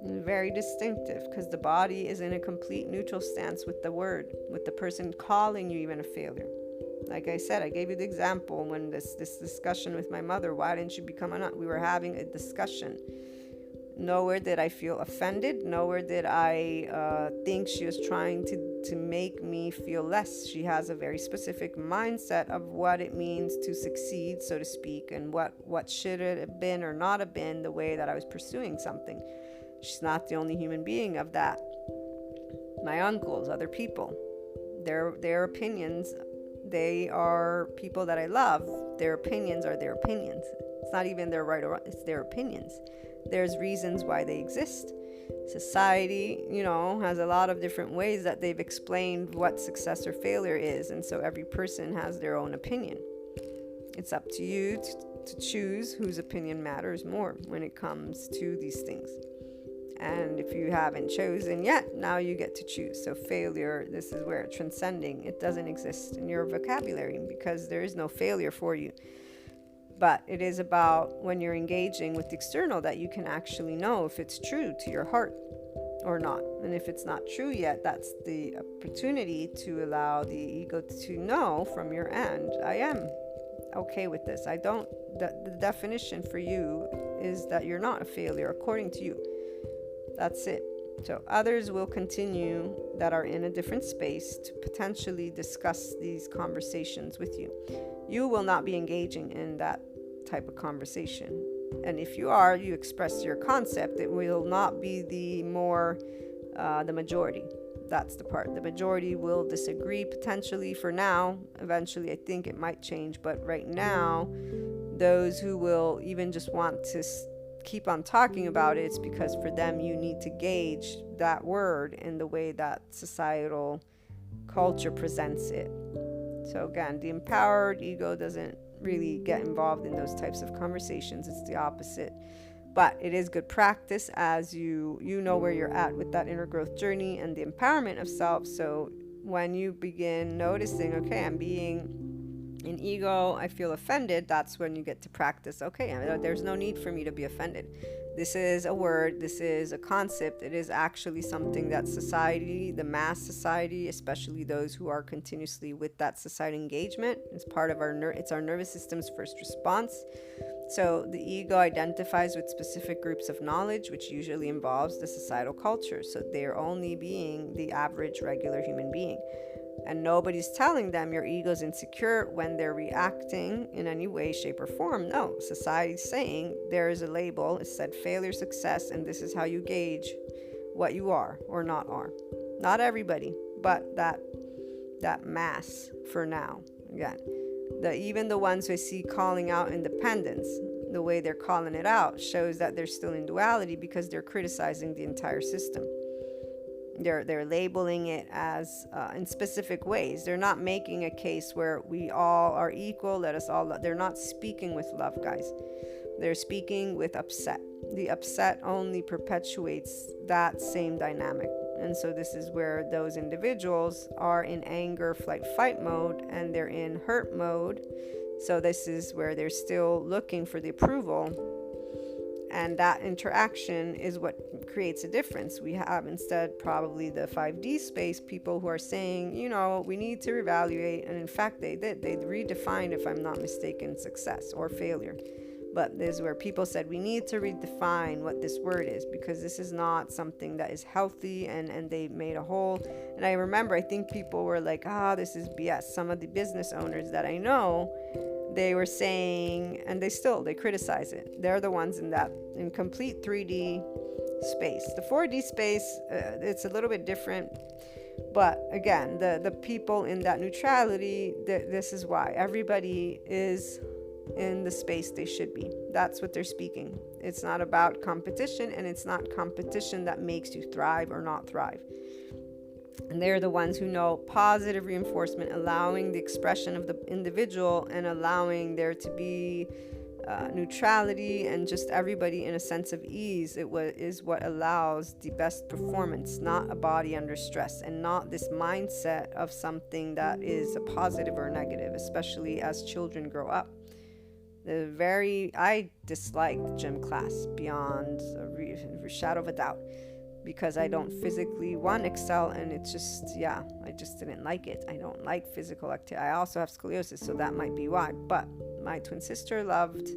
Very distinctive, because the body is in a complete neutral stance with the word, with the person calling you even a failure. Like I said, I gave you the example when this discussion with my mother, why didn't you become a nut? We were having a discussion. Nowhere did I feel offended. Nowhere did I think she was trying to make me feel less. She has a very specific mindset of what it means to succeed, so to speak, and what should it have been or not have been the way that I was pursuing something. She's not the only human being of that. My uncles, other people, their opinions, they are people that I love. Their opinions are their opinions. It's not even their right or wrong, it's their opinions. There's reasons why they exist. Society, has a lot of different ways that they've explained what success or failure is, and so every person has their own opinion. It's up to you to choose whose opinion matters more when it comes to these things. And if you haven't chosen yet, now you get to choose. So failure, this is where transcending, it doesn't exist in your vocabulary because there is no failure for you. But it is about when you're engaging with the external that you can actually know if it's true to your heart or not. And if it's not true yet, that's the opportunity to allow the ego to know from your end, okay with this. The definition for you is that you're not a failure according to you. That's it. So others will continue that are in a different space to potentially discuss these conversations with you. You will not be engaging in that type of conversation. And if you are, you express your concept, it will not be the majority. That's the part. The majority will disagree potentially for now. Eventually, I think it might change. But right now, those who will even just want to keep on talking about it, it's because for them, you need to gauge that word in the way that societal culture presents it. So again, the empowered ego doesn't really get involved in those types of conversations. It's the opposite. But it is good practice as you know where you're at with that inner growth journey and the empowerment of self. So when you begin noticing, okay, I'm being in ego, I feel offended, that's when you get to practice, okay, there's no need for me to be offended. This is a word, this is a concept, it is actually something that society, the mass society, especially those who are continuously with that society engagement, is part of it's our nervous system's first response. So the ego identifies with specific groups of knowledge, which usually involves the societal culture. So they're only being the average regular human being. And nobody's telling them your ego's insecure when they're reacting in any way, shape, or form. No, society's saying there is a label. It said failure, success, and this is how you gauge what you are or not are. Not everybody, but that mass for now. Again, even the ones who I see calling out independence, the way they're calling it out shows that they're still in duality because they're criticizing the entire system. They're labeling it as in specific ways. They're not making a case where we all are equal, let us all they're not speaking with love, guys. They're speaking with upset. The upset only perpetuates that same dynamic. And so this is where those individuals are in anger, flight, fight mode, and they're in hurt mode. So this is where they're still looking for the approval. And that interaction is what creates a difference. We have instead probably the 5D space, people who are saying, we need to reevaluate. And in fact, they did. They redefined, if I'm not mistaken, success or failure. But this is where people said, we need to redefine what this word is because this is not something that is healthy. And they made a whole. And I remember, I think people were like, this is BS. Some of the business owners that I know, they were saying, and they criticize it. They're the ones in complete 3D space. The 4D space, it's a little bit different. But again, the people in that neutrality, this is why. Everybody is in the space they should be. That's what they're speaking. It's not about competition, and it's not competition that makes you thrive or not thrive. And they're the ones who know positive reinforcement, allowing the expression of the individual and allowing there to be neutrality and just everybody in a sense of ease. Is what allows the best performance, not a body under stress, and not this mindset of something that is a positive or negative, especially as children grow up. I disliked gym class beyond a shadow of a doubt. Because I don't physically, excel, and it's just, I just didn't like it. I don't like physical activity. I also have scoliosis, so that might be why. But my twin sister loved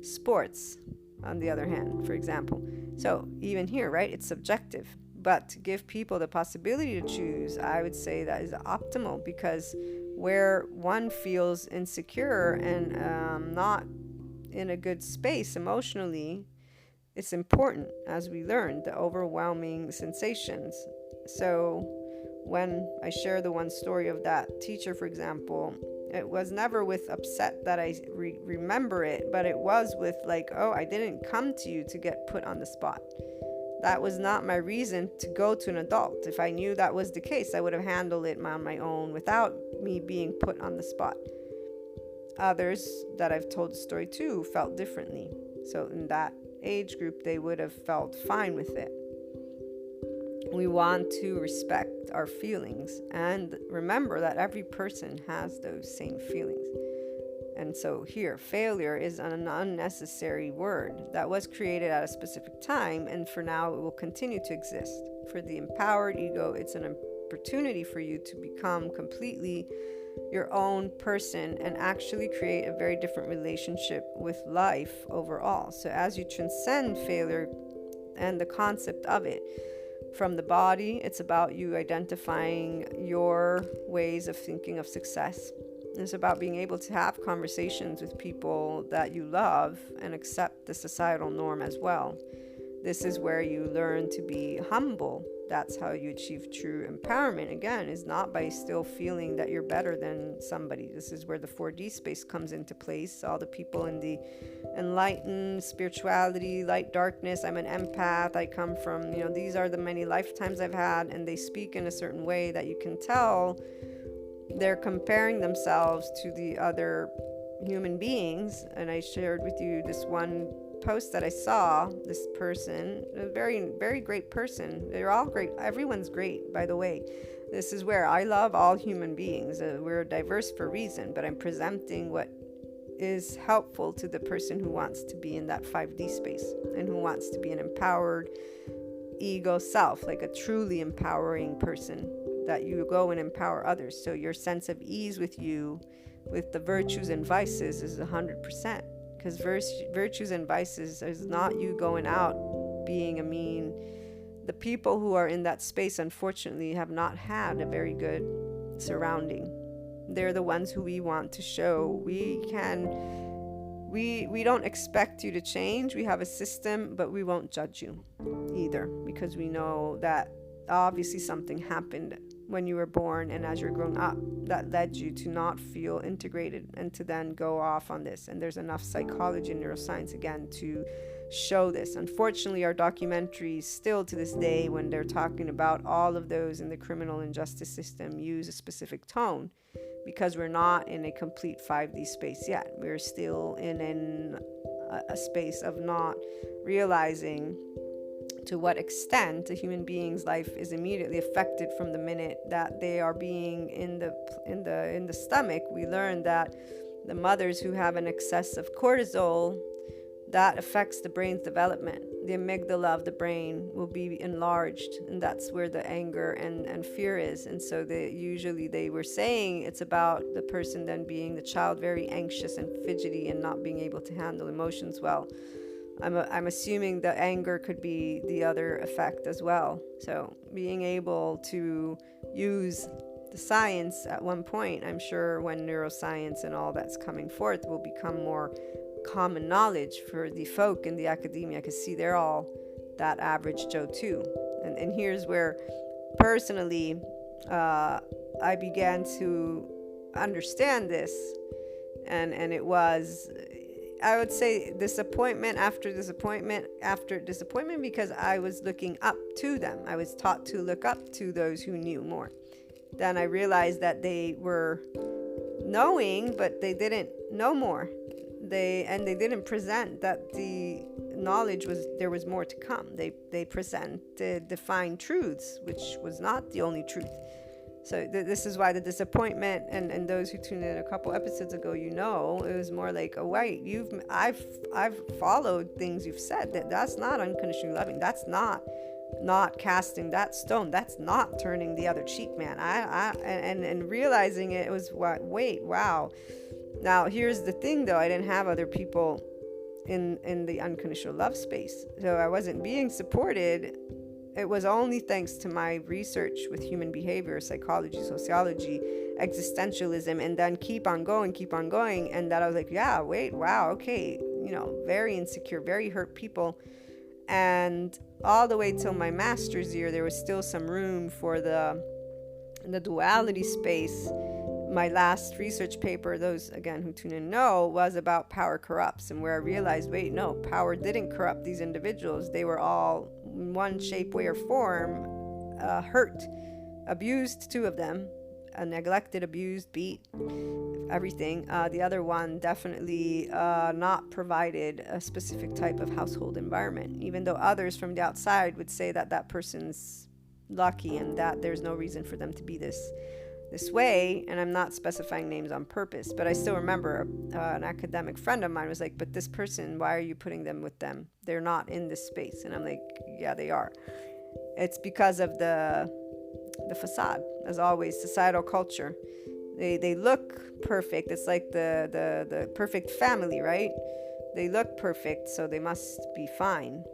sports, on the other hand, for example. So even here, right, it's subjective. But to give people the possibility to choose, I would say that is optimal because where one feels insecure and not in a good space emotionally, it's important, as we learned, the overwhelming sensations. So when I share the one story of that teacher, for example, it was never with upset that I remember it, but it was with like, I didn't come to you to get put on the spot. That was not my reason to go to an adult. If I knew that was the case, I would have handled it on my own without me being put on the spot. Others that I've told the story to felt differently. So in that age group, they would have felt fine with it. We want to respect our feelings and remember that every person has those same feelings. And so here, failure is an unnecessary word that was created at a specific time, and for now it will continue to exist. For the empowered ego, it's an opportunity for you to become completely your own person and actually create a very different relationship with life overall. So as you transcend failure and the concept of it from the body, it's about you identifying your ways of thinking of success. It's about being able to have conversations with people that you love and accept the societal norm as well. This is where you learn to be humble. That's how you achieve true empowerment. Again, is not by still feeling that you're better than somebody. This is where the 4D space comes into place. All the people in the enlightened spirituality, light, darkness. I'm an empath. I come from, these are the many lifetimes I've had, and they speak in a certain way that you can tell they're comparing themselves to the other human beings. And I shared with you this one post that I saw. This person, a very, very great person. They're all great. Everyone's great, by the way. This is where I love all human beings. We're diverse for a reason, but I'm presenting what is helpful to the person who wants to be in that 5D space and who wants to be an empowered ego self, like a truly empowering person, that you go and empower others. So your sense of ease with you, with the virtues and vices, is 100%. Because virtues and vices is not you going out being a mean. The people who are in that space, unfortunately, have not had a very good surrounding. They're the ones who we want to show we don't expect you to change. We have a system, but we won't judge you either, because we know that obviously something happened when you were born and as you're growing up that led you to not feel integrated and to then go off on this. And there's enough psychology and neuroscience again to show this. Unfortunately, our documentaries still to this day, when they're talking about all of those in the criminal and justice system, use a specific tone, because we're not in a complete 5D space yet. We're still in a space of not realizing to what extent a human being's life is immediately affected from the minute that they are being in the stomach. We learned that the mothers who have an excess of cortisol, that affects the brain's development. The amygdala of the brain will be enlarged, and that's where the anger and fear is. And so they were saying it's about the person then being, the child, very anxious and fidgety and not being able to handle emotions well. I'm assuming the anger could be the other effect as well. So being able to use the science at one point, I'm sure when neuroscience and all that's coming forth will become more common knowledge for the folk in the academia, because see, they're all that average Joe too. And here's where personally I began to understand this, and it was, I would say, disappointment after disappointment after disappointment, because I was looking up to them. I was taught to look up to those who knew more. Then I realized that they were knowing, but they didn't know more. They didn't present that the knowledge there was more to come. They presented defined truths, which was not the only truth. So this is why the disappointment, and those who tuned in a couple episodes ago, it was more like, oh wait, I've followed things you've said, that's not unconditionally loving, that's not casting that stone, that's not turning the other cheek, man. And realizing it was wait, wow. Now here's the thing though, I didn't have other people in the unconditional love space, so I wasn't being supported. It was only thanks to my research with human behavior, psychology, sociology, existentialism, and then keep on going, and that I was like, yeah, wait, wow, okay, very insecure, very hurt people. And all the way till my master's year, there was still some room for the duality space. My last research paper, those again who tune in know, was about power corrupts, and where I realized, wait, no, power didn't corrupt these individuals. They were all, in one shape, way, or form, hurt, abused, two of them, neglected, abused, beat, everything. The other one definitely not provided a specific type of household environment, even though others from the outside would say that that person's lucky and that there's no reason for them to be this way. And I'm not specifying names on purpose, but I still remember an academic friend of mine was like, but this person, why are you putting them with them? They're not in this space. And I'm like, yeah, they are. It's because of the facade, as always, societal culture. They look perfect. It's like the perfect family, right? They look perfect, so they must be fine.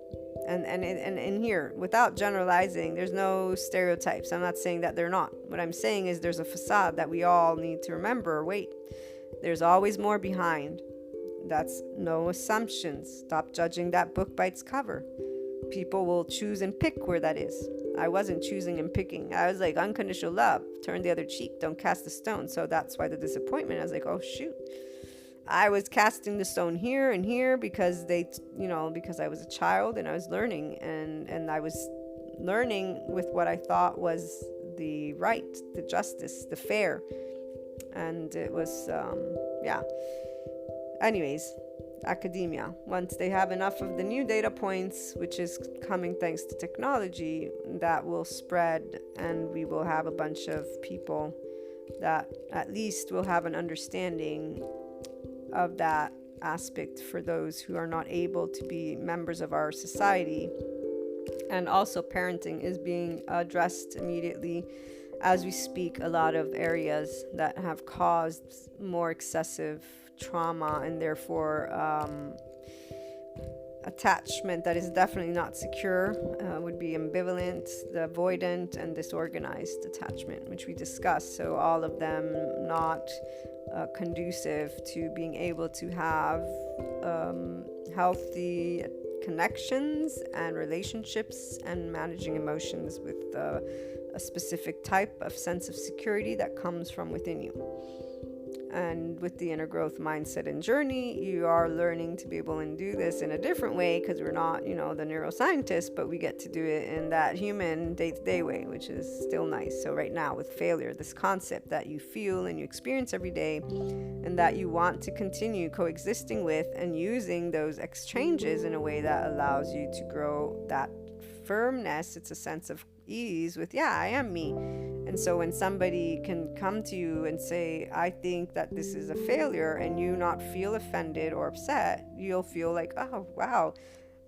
And here, without generalizing, there's no stereotypes. I'm not saying that they're not. What I'm saying is there's a facade that we all need to remember. Wait, there's always more behind. That's no assumptions. Stop judging that book by its cover. People will choose and pick where that is. I wasn't choosing and picking. I was like, unconditional love, turn the other cheek, don't cast a stone. So that's why the disappointment. I was like, oh shoot, I was casting the stone here and here because because I was a child and I was learning, and I was learning with what I thought was the right, the justice, the fair. And it was, Anyways, academia, once they have enough of the new data points, which is coming thanks to technology, that will spread, and we will have a bunch of people that at least will have an understanding of that aspect for those who are not able to be members of our society. And also parenting is being addressed immediately as we speak. A lot of areas that have caused more excessive trauma and therefore attachment that is definitely not secure would be ambivalent, the avoidant, and disorganized attachment, which we discussed. So all of them not conducive to being able to have healthy connections and relationships and managing emotions with a specific type of sense of security that comes from within you. And with the inner growth mindset and journey, you are learning to be able to do this in a different way, because we're not, the neuroscientists, but we get to do it in that human day-to-day way, which is still nice. So right now with failure, this concept that you feel and you experience every day, and that you want to continue coexisting with and using those exchanges in a way that allows you to grow that firmness. It's a sense of ease with, I am me. And so when somebody can come to you and say, I think that this is a failure, and you not feel offended or upset, you'll feel like, oh, wow.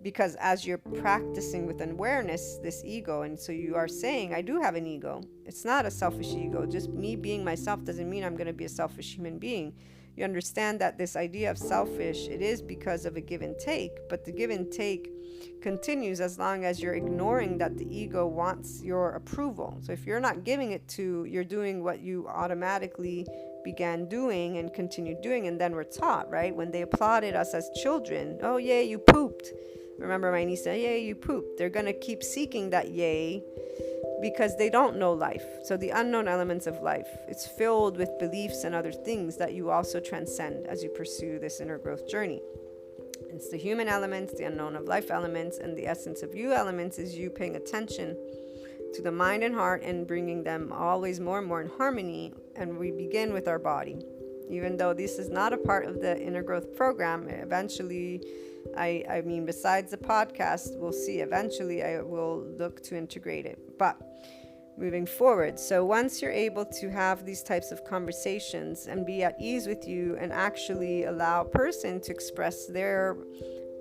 Because as you're practicing with awareness, this ego, and so you are saying, I do have an ego. It's not a selfish ego. Just me being myself doesn't mean I'm going to be a selfish human being. You understand that this idea of selfish, it is because of a give and take, but the give and take continues as long as you're ignoring that the ego wants your approval. So if you're not giving it you're doing what you automatically began doing and continued doing, and then we're taught, right? When they applauded us as children, oh, yay, you pooped. Remember my niece said, yay, you pooped. They're going to keep seeking that yay because they don't know life. So the unknown elements of life, it's filled with beliefs and other things that you also transcend as you pursue this inner growth journey. It's the human elements, the unknown of life elements, and the essence of you elements is you paying attention to the mind and heart and bringing them always more and more in harmony. And we begin with our body. Even though this is not a part of the inner growth program, eventually, I mean, besides the podcast, we'll see. Eventually, I will look to integrate it. But moving forward, so once you're able to have these types of conversations and be at ease with you and actually allow a person to express their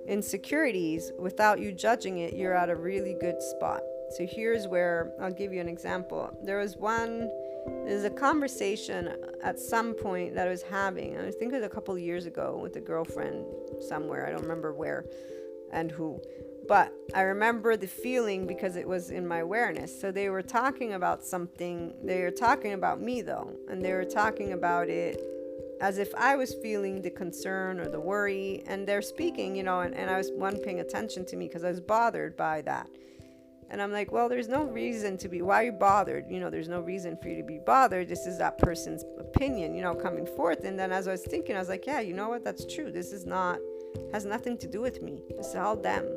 insecurities without you judging it, you're at a really good spot. So here's where I'll give you an example. There's a conversation at some point that I was having. I think it was a couple of years ago with a girlfriend somewhere. I don't remember where and who. But I remember the feeling because it was in my awareness. So they were talking about something. They were talking about me, though. And they were talking about it as if I was feeling the concern or the worry. And they're speaking, and I was paying attention to me because I was bothered by that. And I'm like, well, there's no reason to be. Why are you bothered? There's no reason for you to be bothered. This is that person's opinion, coming forth. And then as I was thinking, I was like, yeah, you know what? That's true. This has nothing to do with me. This is all them.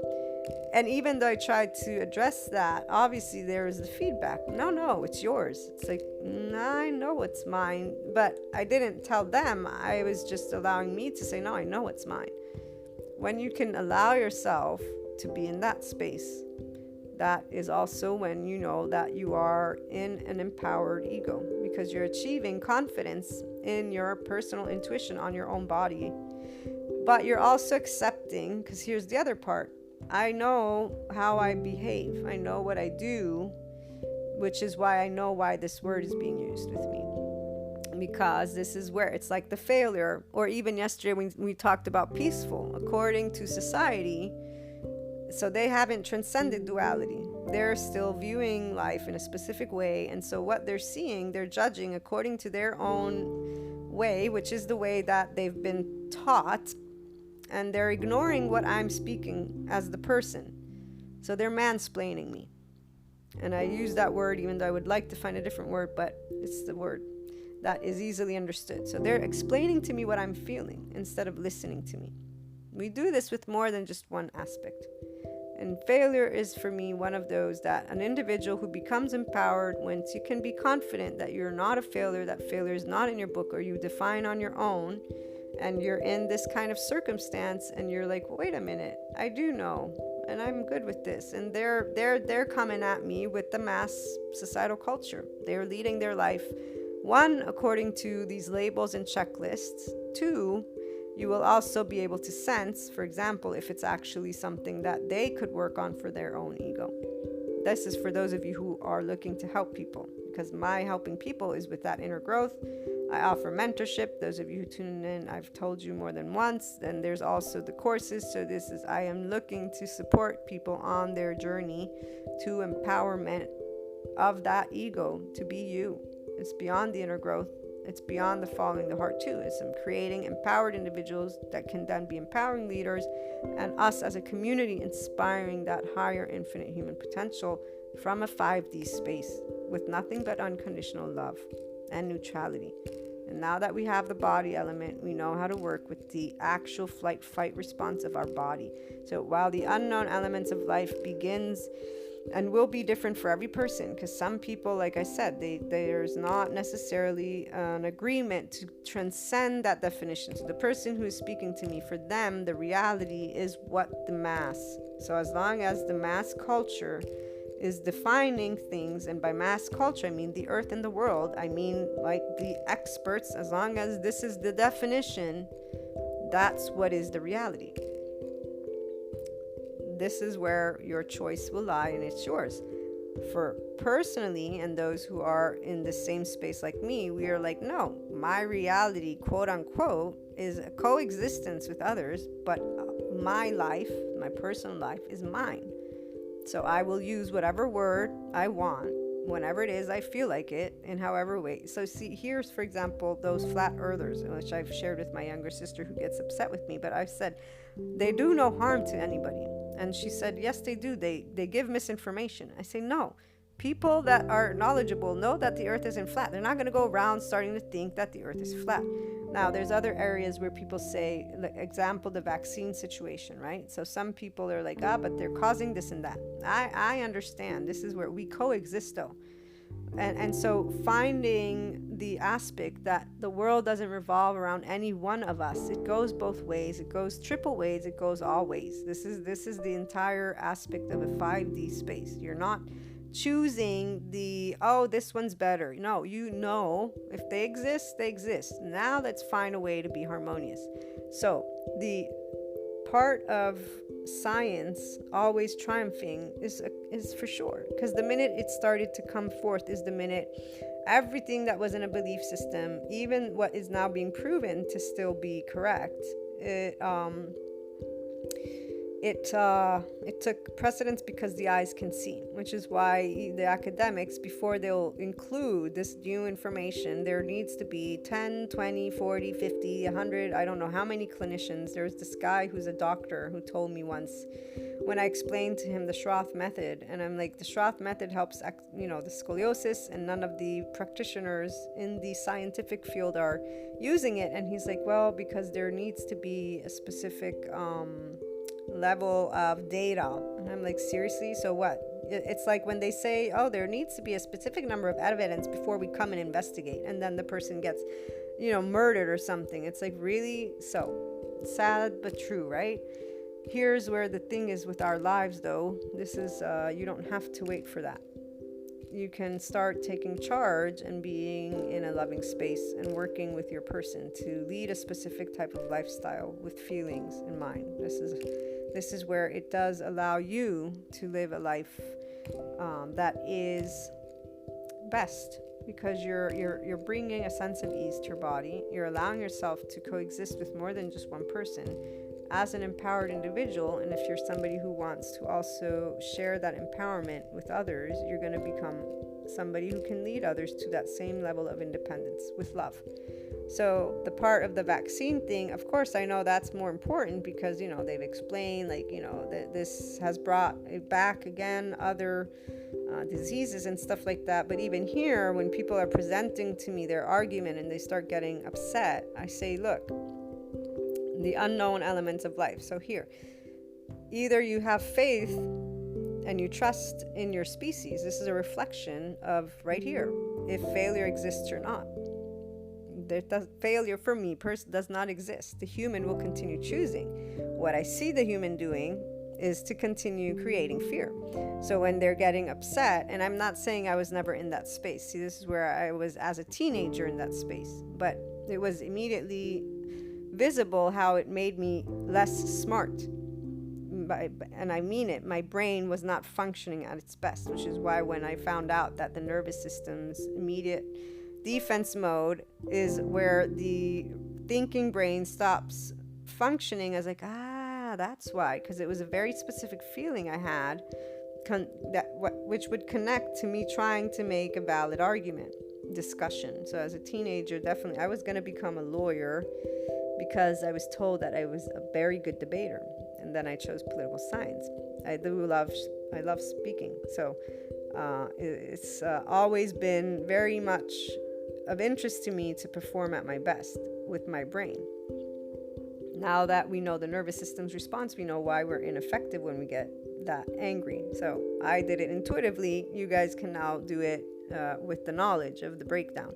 And even though I tried to address that, obviously there was the feedback. No, it's yours. It's like, I know it's mine. But I didn't tell them. I was just allowing me to say, no, I know it's mine. When you can allow yourself to be in that space, that is also when you know that you are in an empowered ego, because you're achieving confidence in your personal intuition on your own body. But you're also accepting, because here's the other part. I know how I behave. I know what I do, which is why I know why this word is being used with me. because this is where it's like the failure. Or even yesterday we talked about peaceful, according to society. So they haven't transcended duality. They're still viewing life in a specific way. And so what they're seeing, they're judging according to their own way, which is the way that they've been taught. And they're ignoring what I'm speaking as the person. So they're mansplaining me. And I use that word even though I would like to find a different word, but it's the word that is easily understood. So they're explaining to me what I'm feeling instead of listening to me. We do this with more than just one aspect. And failure is, for me, one of those that an individual who becomes empowered, once you can be confident that you're not a failure, that failure is not in your book or you define on your own, and you're in this kind of circumstance and you're like, wait a minute, I do know, and I'm good with this. And they're coming at me with the mass societal culture. They're leading their life, one, according to these labels and checklists. Two, you will also be able to sense, for example, if it's actually something that they could work on for their own ego. This is for those of you who are looking to help people, because my helping people is with that inner growth. I offer mentorship. Those of you who tune in, I've told you more than once. Then there's also the courses. So I am looking to support people on their journey to empowerment of that ego to be you. It's beyond the inner growth. It's beyond the following the heart too. It's creating empowered individuals that can then be empowering leaders, and us as a community inspiring that higher infinite human potential from a 5D space with nothing but unconditional love and neutrality. And now that we have the body element, we know how to work with the actual flight-fight response of our body. So while the unknown elements of life begins and will be different for every person, because some people, like I said, there's not necessarily an agreement to transcend that definition. So the person who is speaking to me, for them, the reality is what the mass. So as long as the mass culture is defining things, and by mass culture, I mean the earth and the world, I mean like the experts, as long as this is the definition, that's what is the reality. This is where your choice will lie, and it's yours. For personally, and those who are in the same space like me, we are like, no, my reality, quote unquote, is a coexistence with others, but my life, my personal life, is mine. So I will use whatever word I want, whenever it is I feel like it, in however way. So see, here's, for example, those flat earthers, which I've shared with my younger sister who gets upset with me, but I've said, they do no harm to anybody. And she said, yes, they do. They give misinformation. I say, no. People that are knowledgeable know that the earth isn't flat. They're not going to go around starting to think that the earth is flat. Now, there's other areas where people say, like, example, the vaccine situation, right? So some people are like, but they're causing this and that. I understand. This is where we coexist, though. And so finding the aspect that the world doesn't revolve around any one of us. It goes both ways. It goes triple ways. It goes all ways. This is the entire aspect of a 5D space. You're not choosing this one's better. No, you know, if they exist, they exist. Now let's find a way to be harmonious. So the part of science always triumphing is for sure, because the minute it started to come forth is the minute everything that was in a belief system, even what is now being proven to still be correct, it took precedence because the eyes can see, which is why the academics, before they'll include this new information, there needs to be 10, 20, 40, 50, 100, I don't know how many clinicians. There's this guy who's a doctor who told me once, when I explained to him the Schroth method, and I'm like, the Schroth method helps, the scoliosis, and none of the practitioners in the scientific field are using it. And he's like, well, because there needs to be a specific level of data. And I'm like, seriously? So what? It's like when they say, there needs to be a specific number of evidence before we come and investigate, and then the person gets murdered or something. It's like, really? So sad but true, right? Here's where the thing is with our lives, though. This is you don't have to wait for that. You can start taking charge and being in a loving space and working with your person to lead a specific type of lifestyle with feelings in mind. This is where it does allow you to live a life that is best because you're bringing a sense of ease to your body. You're allowing yourself to coexist with more than just one person as an empowered individual. And if you're somebody who wants to also share that empowerment with others, you're going to become somebody who can lead others to that same level of independence with love. So the part of the vaccine thing, of course, I know that's more important because, they've explained, that this has brought back again other diseases and stuff like that. But even here, when people are presenting to me their argument and they start getting upset, I say, look, the unknown elements of life. So here, either you have faith and you trust in your species. This is a reflection of right here, if failure exists or not. Failure for me does not exist. The human will continue choosing. What I see the human doing is to continue creating fear. So when they're getting upset, and I'm not saying I was never in that space. See, this is where I was as a teenager in that space. But it was immediately visible how it made me less smart. And I mean it, my brain was not functioning at its best, which is why when I found out that the nervous system's immediate defense mode is where the thinking brain stops functioning, I was like, that's why, because it was a very specific feeling I had which would connect to me trying to make a valid argument, discussion. So as a teenager, definitely I was going to become a lawyer because I was told that I was a very good debater, and then I chose political science. I love speaking, so it's always been very much of interest to me to perform at my best with my brain. Now that we know the nervous system's response, we know why we're ineffective when we get that angry. So I did it intuitively. You guys can now do it with the knowledge of the breakdown.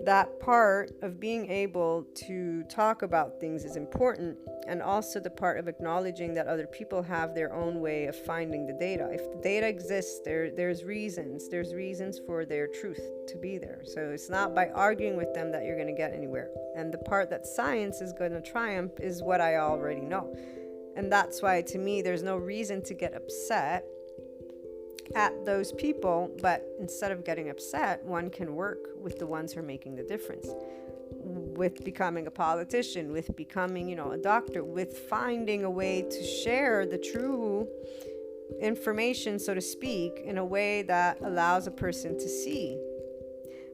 That part of being able to talk about things is important, and also the part of acknowledging that other people have their own way of finding the data. If the data exists, there's reasons for their truth to be there. So it's not by arguing with them that you're going to get anywhere. And the part that science is going to triumph is what I already know. And that's why, to me, there's no reason to get upset at those people, but instead of getting upset, one can work with the ones who are making the difference, with becoming a politician, with becoming, a doctor, with finding a way to share the true information, so to speak, in a way that allows a person to see.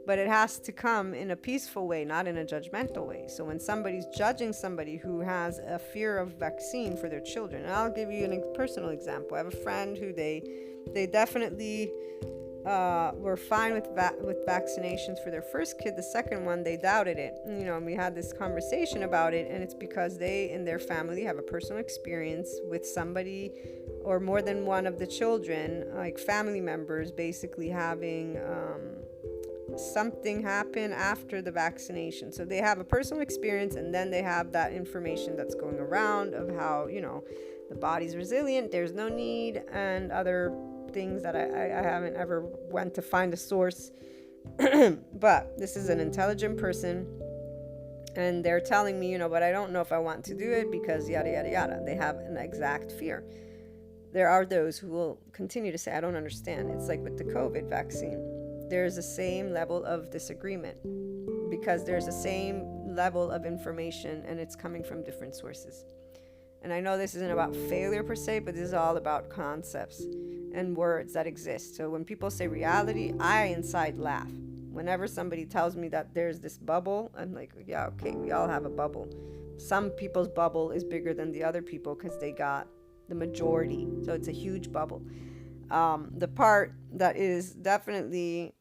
But it has to come in a peaceful way, not in a judgmental way. So when somebody's judging somebody who has a fear of vaccine for their children, and I'll give you a personal example. I have a friend who they definitely were fine with vaccinations for their first kid. The second one, they doubted it. And we had this conversation about it, and it's because they, in their family, have a personal experience with somebody or more than one of the children, like family members, basically having something happen after the vaccination. So they have a personal experience, and then they have that information that's going around of how, the body's resilient, there's no need, and other things that I haven't ever went to find a source. But this is an intelligent person, and they're telling me, but I don't know if I want to do it because yada, yada, yada. They have an exact fear. There are those who will continue to say, I don't understand. It's like with the COVID vaccine. There's the same level of disagreement because there's the same level of information, and it's coming from different sources. And I know this isn't about failure per se, but this is all about concepts and words that exist. So when people say reality, I inside laugh. Whenever somebody tells me that there's this bubble, I'm like, yeah, okay, we all have a bubble. Some people's bubble is bigger than the other people because they got the majority. So it's a huge bubble. The part that is definitely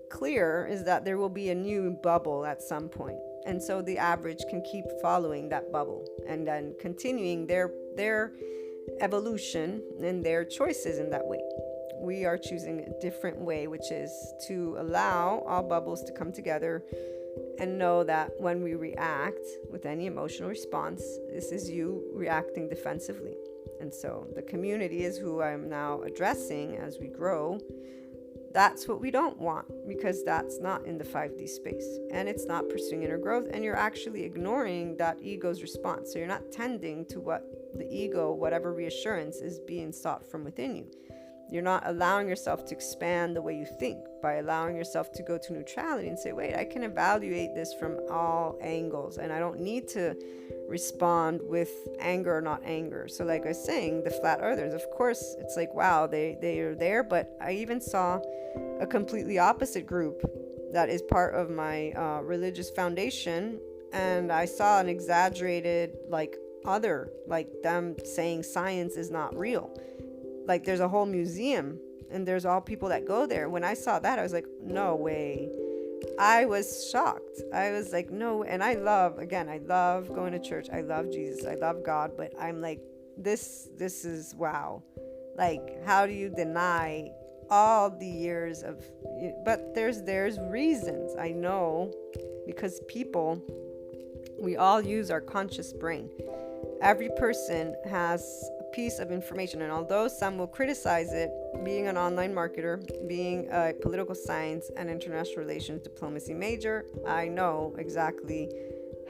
clear is that there will be a new bubble at some point. And so the average can keep following that bubble and then continuing their evolution and their choices in that way. We are choosing a different way, which is to allow all bubbles to come together and know that when we react with any emotional response, this is you reacting defensively. And so the community is who I'm now addressing as we grow. That's what we don't want, because that's not in the 5D space, and it's not pursuing inner growth, and you're actually ignoring that ego's response. So you're not tending to what the ego, whatever reassurance is being sought from within you. You're not allowing yourself to expand the way you think by allowing yourself to go to neutrality and say, wait, I can evaluate this from all angles, and I don't need to respond with anger or not anger. So like I was saying, the flat earthers, of course, it's like, wow, they are there, but I even saw a completely opposite group that is part of my religious foundation, and I saw an exaggerated like them saying science is not real. Like there's a whole museum and there's all people that go there. When I saw that, I was like, no way. I was shocked. I was like, no. And I love going to church. I love Jesus. I love God. But I'm like, this is wow. Like, how do you deny all the years of, but there's reasons. I know, because we all use our conscious brain. Every person has a piece of information, and although some will criticize it, being an online marketer, being a political science and international relations diplomacy major, I know exactly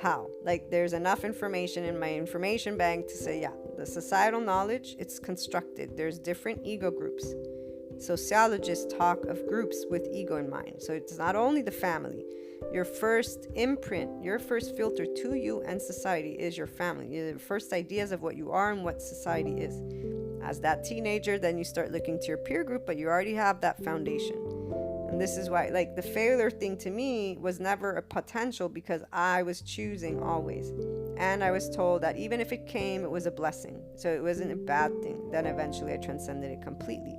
how. Like, there's enough information in my information bank to say, yeah, the societal knowledge, it's constructed. There's different ego groups. Sociologists talk of groups with ego in mind. So it's not only the family. Your first imprint, your first filter to you and society is your family. Your first ideas of what you are and what society is. As that teenager, then you start looking to your peer group, but you already have that foundation. And this is why, like, the failure thing to me was never a potential, because I was choosing always. And I was told that even if it came, it was a blessing. So it wasn't a bad thing. Then eventually I transcended it completely.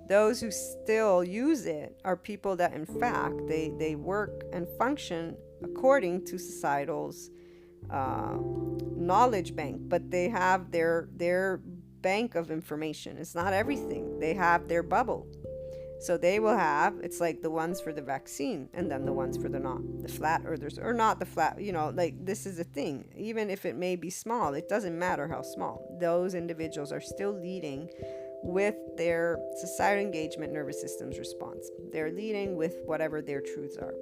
Those who still use it are people that, in fact, they work and function according to societal's knowledge bank, but they have their bank of information. It's not everything. They have their bubble. So they will have, it's like the ones for the vaccine, and then the ones for the flat earthers, or not the flat, like, this is a thing. Even if it may be small, it doesn't matter how small. Those individuals are still leading with their societal engagement nervous system's response. They're leading with whatever their truths are.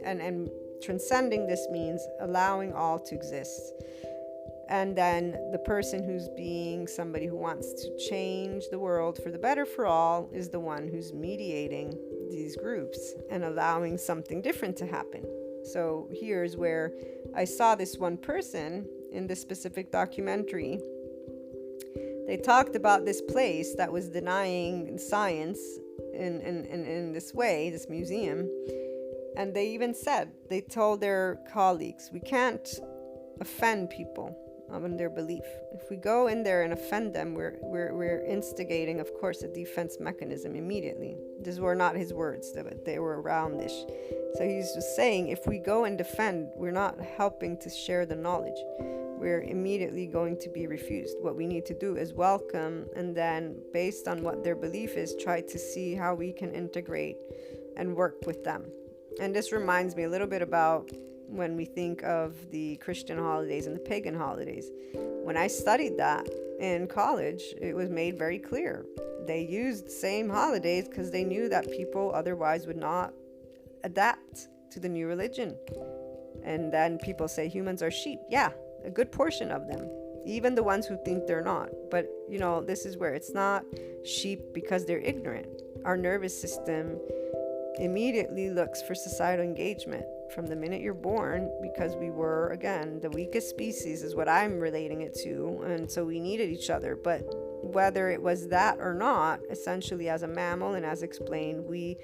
And transcending this means allowing all to exist. And then the person who's being somebody who wants to change the world for the better for all is the one who's mediating these groups and allowing something different to happen. So here's where I saw this one person in this specific documentary. They talked about this place that was denying science in this way, this museum. And they even said, they told their colleagues, we can't offend people in their belief. If we go in there and offend them, we're instigating, of course, a defense mechanism immediately. These were not his words, but they were roundish. So he's just saying, if we go and defend, we're not helping to share the knowledge. We're immediately going to be refused. What we need to do is welcome, and then based on what their belief is, try to see how we can integrate and work with them. And this reminds me a little bit about when we think of the Christian holidays and the pagan holidays. When I studied that in college, it was made very clear. They used the same holidays because they knew that people otherwise would not adapt to the new religion. And then people say humans are sheep. Yeah, a good portion of them, even the ones who think they're not. But this is where it's not sheep because they're ignorant. Our nervous system immediately looks for societal engagement from the minute you're born, because we were, again, the weakest species is what I'm relating it to, and so we needed each other. But whether it was that or not, essentially as a mammal, and as explained, we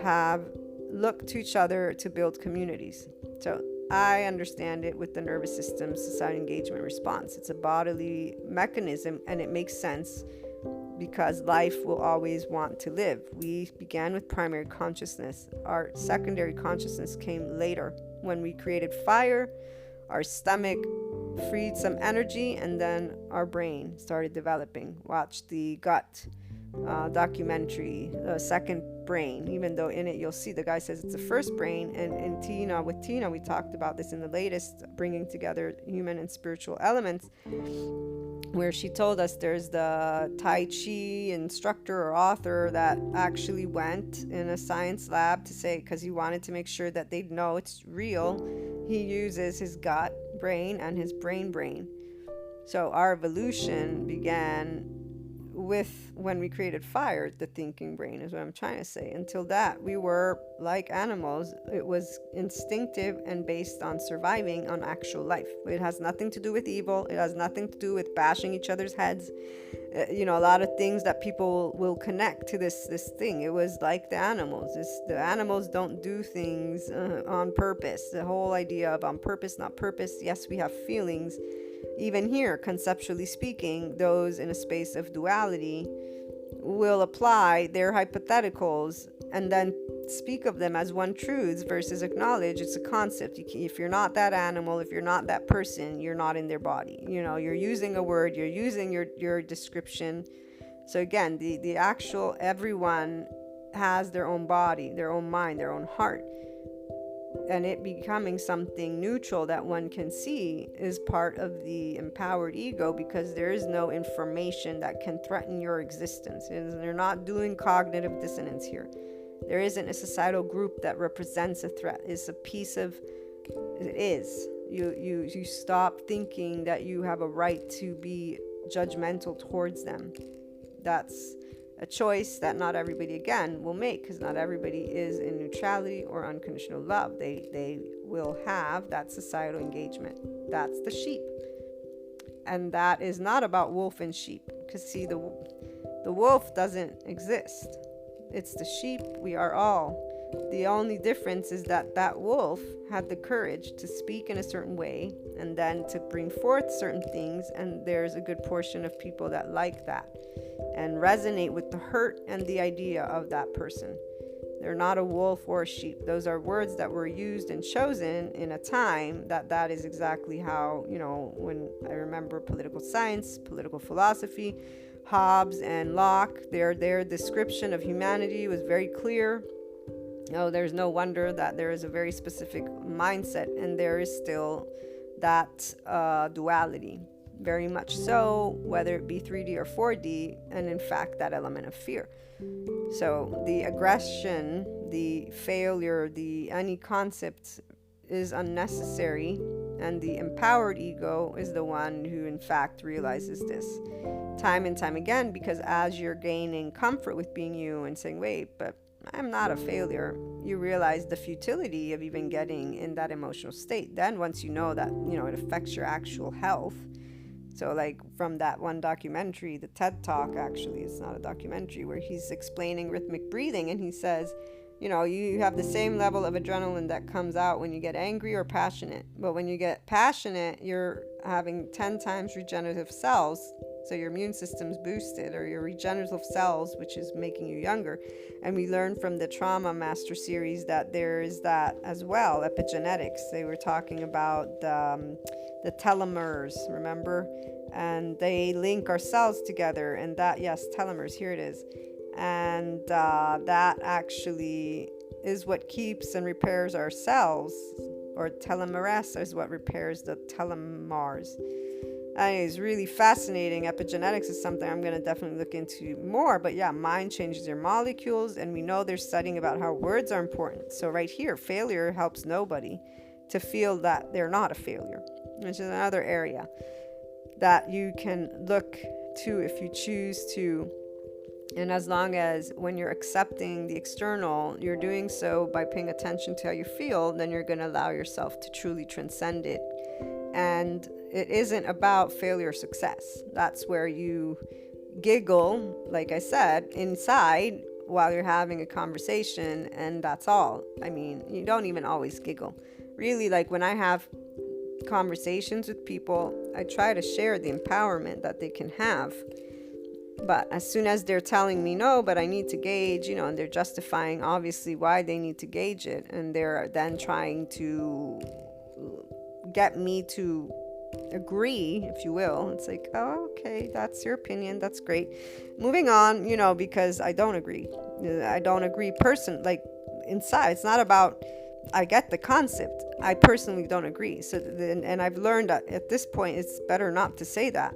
have looked to each other to build communities. So I understand it with the nervous system societal engagement response. It's a bodily mechanism, and it makes sense because life will always want to live. We began with primary consciousness. Our secondary consciousness came later. When we created fire, our stomach freed some energy, and then our brain started developing. Watch the gut documentary, the second brain, even though in it you'll see the guy says it's the first brain. And with Tina, we talked about this in the latest Bringing Together Human and Spiritual Elements, where she told us there's the Tai Chi instructor or author that actually went in a science lab to say, because he wanted to make sure that they'd know it's real, he uses his gut brain and his brain. So our evolution began with when we created fire, the thinking brain is what I'm trying to say. Until that, we were like animals. It was instinctive and based on surviving on actual life. It has nothing to do with evil. It has nothing to do with bashing each other's heads. A lot of things that people will connect to this thing. It was like the animals. The animals don't do things on purpose. The whole idea of on purpose, not purpose. Yes, we have feelings. Even here, conceptually speaking, those in a space of duality will apply their hypotheticals and then speak of them as one truths versus acknowledge it's a concept. If you're not that animal, if you're not that person, you're not in their body. You're using a word, you're using your description. So again, the actual everyone has their own body, their own mind, their own heart. And it becoming something neutral that one can see is part of the empowered ego, because there is no information that can threaten your existence. They're not doing cognitive dissonance here. There isn't a societal group that represents a threat. It's a piece of it is. You stop thinking that you have a right to be judgmental towards them. That's a choice that not everybody, again, will make, because not everybody is in neutrality or unconditional love. They will have that societal engagement. That's the sheep. And that is not about wolf and sheep, because see, the wolf doesn't exist. It's the sheep. We are all. The only difference is that wolf had the courage to speak in a certain way and then to bring forth certain things, and there's a good portion of people that like that and resonate with the hurt and the idea of that person. They're not a wolf or a sheep. Those are words that were used and chosen in a time that is exactly how, when I remember political science, political philosophy, Hobbes and Locke, their description of humanity was very clear. There's no wonder that there is a very specific mindset, and there is still that duality, very much so, whether it be 3D or 4D, and in fact that element of fear. So the aggression, the failure, any concept is unnecessary, and the empowered ego is the one who in fact realizes this time and time again, because as you're gaining comfort with being you and saying, wait, but I'm not a failure, you realize the futility of even getting in that emotional state. Then once you know that, it affects your actual health. So like from that one documentary, the TED Talk, actually, it's not a documentary, where he's explaining rhythmic breathing, and he says, you have the same level of adrenaline that comes out when you get angry or passionate. But when you get passionate, you're having 10 times regenerative cells. So your immune system's boosted, or your regenerative cells, which is making you younger. And we learned from the Trauma Master series that there is that as well, epigenetics. They were talking about the telomeres, remember? And they link our cells together, and that, yes, telomeres, here it is. And that actually is what keeps and repairs our cells, or telomerase is what repairs the telomeres. And it's really fascinating. Epigenetics is something I'm going to definitely look into more. But yeah, mind changes your molecules, and we know they're studying about how words are important. So right here, failure helps nobody to feel that they're not a failure, which is another area that you can look to if you choose to. And as long as when you're accepting the external, you're doing so by paying attention to how you feel, then you're going to allow yourself to truly transcend it. And it isn't about failure or success. That's where you giggle, like I said, inside while you're having a conversation, and that's all. I mean, you don't even always giggle. Really, like when I have conversations with people, I try to share the empowerment that they can have. But as soon as they're telling me no, but I need to gauge, and they're justifying obviously why they need to gauge it, and they're then trying to get me to agree, if you will. It's like, oh, okay, that's your opinion, that's great. Moving on, because I don't agree. Like inside, it's not about, I get the concept, I personally don't agree. So and I've learned that at this point it's better not to say that,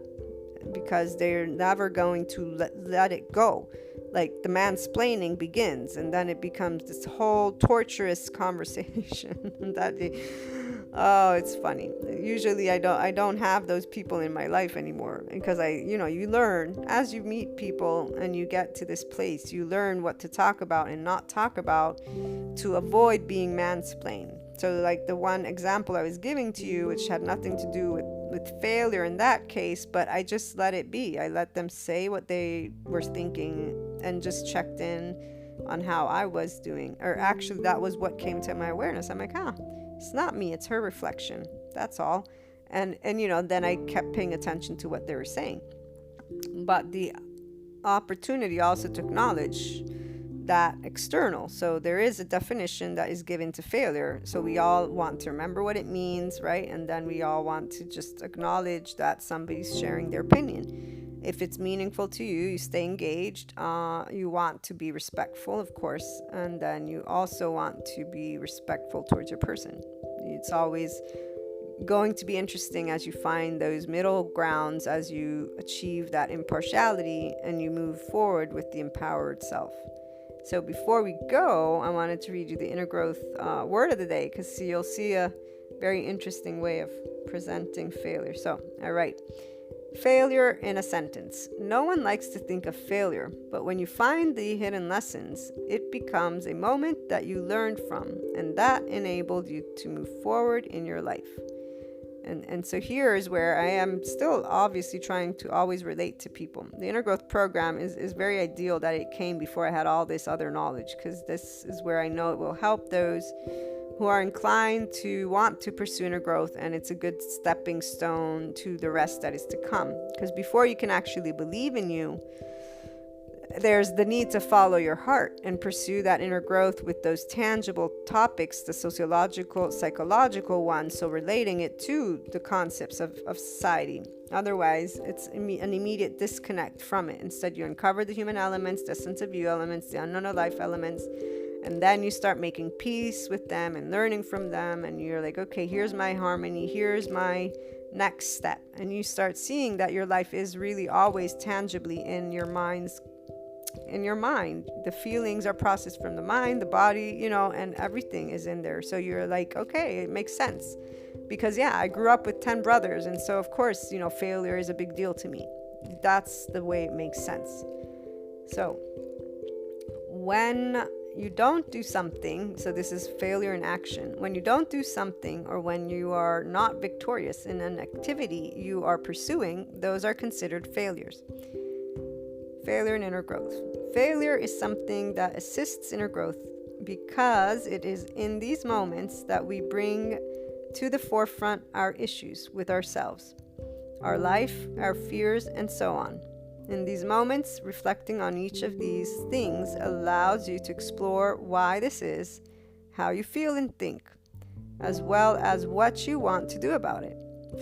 because they're never going to let it go. Like the mansplaining begins, and then it becomes this whole torturous conversation that Oh, it's funny. Usually I don't have those people in my life anymore, because you learn as you meet people and you get to this place, you learn what to talk about and not talk about to avoid being mansplained. So like the one example I was giving to you, which had nothing to do with failure in that case, but I just let it be. I let them say what they were thinking and just checked in on how I was doing. Or actually, that was what came to my awareness. I'm like, it's not me, it's her reflection. That's all. And then I kept paying attention to what they were saying. But the opportunity also to acknowledge that external. So there is a definition that is given to failure. So we all want to remember what it means, right? And then we all want to just acknowledge that somebody's sharing their opinion. If it's meaningful to you, you stay engaged. You want to be respectful, of course. And then you also want to be respectful towards your person. It's always going to be interesting as you find those middle grounds, as you achieve that impartiality and you move forward with the empowered self. So before we go, I wanted to read you the inner growth word of the day, because you'll see a very interesting way of presenting failure. So, all right. Failure in a sentence. No one likes to think of failure, but when you find the hidden lessons, it becomes a moment that you learned from, and that enabled you to move forward in your life. And so here is where I am still obviously trying to always relate to people. The inner growth program is very ideal that it came before I had all this other knowledge, because this is where I know it will help those who are inclined to want to pursue inner growth, and it's a good stepping stone to the rest that is to come. Because before you can actually believe in you, there's the need to follow your heart and pursue that inner growth with those tangible topics, the sociological, psychological ones, so relating it to the concepts of society. Otherwise, it's an immediate disconnect from it. Instead, you uncover the human elements, the sense of you elements, the unknown of life elements, and then you start making peace with them and learning from them, and you're like, okay, here's my harmony, here's my next step. And you start seeing that your life is really always tangibly in your mind. The feelings are processed from the mind, the body, and everything is in there. So you're like, okay, it makes sense. Because I grew up with 10 brothers, and so of course, failure is a big deal to me. That's the way it makes sense. So when you don't do something, so this is failure in action. When you don't do something, or when you are not victorious in an activity you are pursuing, those are considered failures. Failure in inner growth. Failure is something that assists inner growth, because it is in these moments that we bring to the forefront our issues with ourselves, our life, our fears, and so on. In these moments, reflecting on each of these things allows you to explore why this is, how you feel and think, as well as what you want to do about it.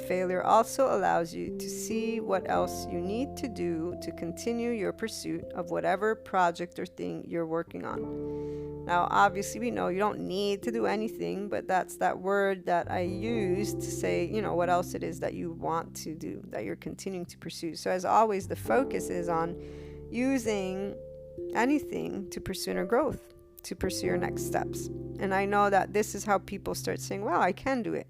Failure also allows you to see what else you need to do to continue your pursuit of whatever project or thing you're working on. Now, obviously, we know you don't need to do anything, but that's that word that I use to say, what else it is that you want to do, that you're continuing to pursue. So as always, the focus is on using anything to pursue inner growth, to pursue your next steps. And I know that this is how people start saying, well, I can do it.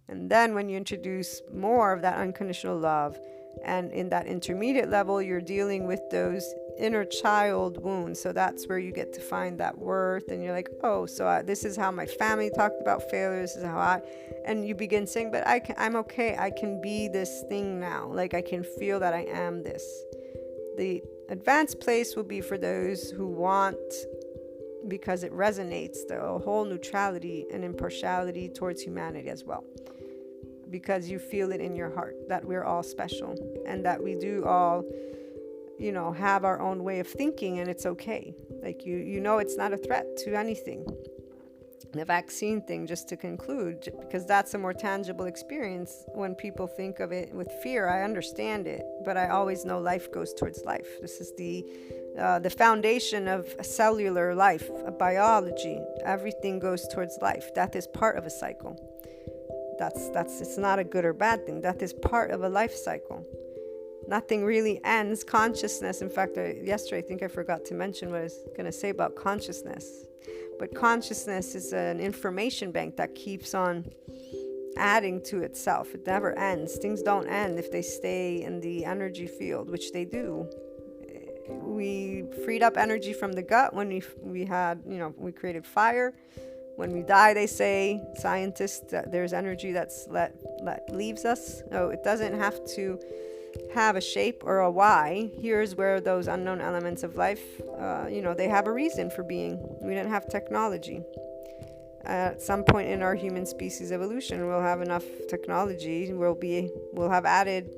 And then when you introduce more of that unconditional love, and in that intermediate level, you're dealing with those inner child wounds. So that's where you get to find that worth. And you're like, oh, so this is how my family talked about failure. This is how and you begin saying, but I'm okay. I can be this thing now. Like I can feel that I am this. The advanced place will be for those who want, because it resonates, the whole neutrality and impartiality towards humanity as well. Because you feel it in your heart that we're all special, and that we do all, have our own way of thinking, and it's okay. Like it's not a threat to anything. The vaccine thing, just to conclude, because that's a more tangible experience. When people think of it with fear, I understand it, but I always know life goes towards life. This is the foundation of cellular life, biology. Everything goes towards life. Death is part of a cycle. It's not a good or bad thing. That is part of a life cycle. Nothing really ends. Consciousness, in fact, yesterday I think I forgot to mention what I was going to say about consciousness. But consciousness is an information bank that keeps on adding to itself. It never ends. Things don't end if they stay in the energy field, which they do. We freed up energy from the gut when we had, we created fire. When we die, they say, scientists, that there's energy that's that leaves us. So it doesn't have to have a shape or a why. Here's where those unknown elements of life, they have a reason for being. We didn't have technology. At some point in our human species evolution, we'll have enough technology. We'll have added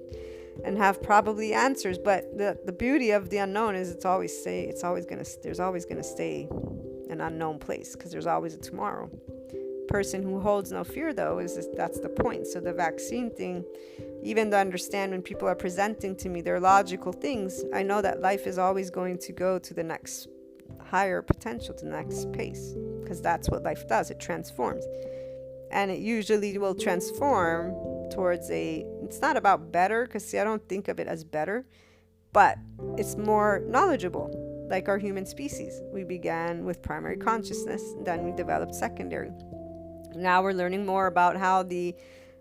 and have probably answers. But the beauty of the unknown is there's always gonna stay an unknown place, because there's always a tomorrow. Person who holds no fear, though, that's the point. So the vaccine thing, even though I understand when people are presenting to me their logical things, I know that life is always going to go to the next higher potential, to the next pace, because that's what life does. It transforms, and it usually will transform towards it's not about better, because I don't think of it as better, but it's more knowledgeable. Like our human species, we began with primary consciousness, then we developed secondary. Now we're learning more about how the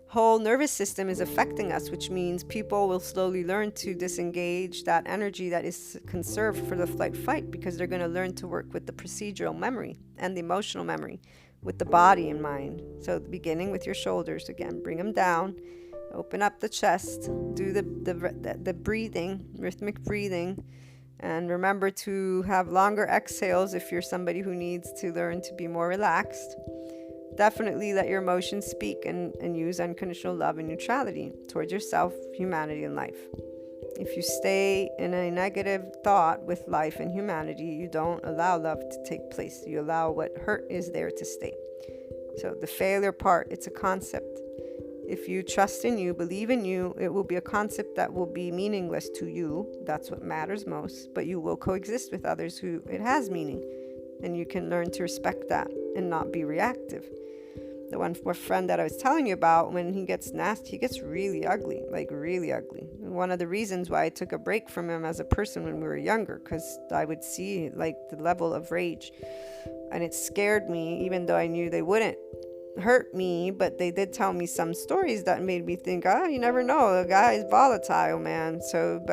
whole nervous system is affecting us, which means people will slowly learn to disengage that energy that is conserved for the flight fight, because they're going to learn to work with the procedural memory and the emotional memory, with the body in mind. So beginning with your shoulders, again, bring them down, open up the chest, do the breathing, rhythmic breathing. And remember to have longer exhales if you're somebody who needs to learn to be more relaxed. Definitely let your emotions speak, and use unconditional love and neutrality towards yourself, humanity, and life. If you stay in a negative thought with life and humanity, you don't allow love to take place. You allow what hurt is there to stay. So the failure part, it's a concept. If you trust in you, believe in you, it will be a concept that will be meaningless to you. That's what matters most. But you will coexist with others who it has meaning. And you can learn to respect that and not be reactive. The one friend that I was telling you about, when he gets nasty, he gets really ugly, like really ugly. And one of the reasons why I took a break from him as a person when we were younger, because I would see like the level of rage. And it scared me, even though I knew they wouldn't hurt me, but they did tell me some stories that made me think, you never know, the guy is volatile, man. So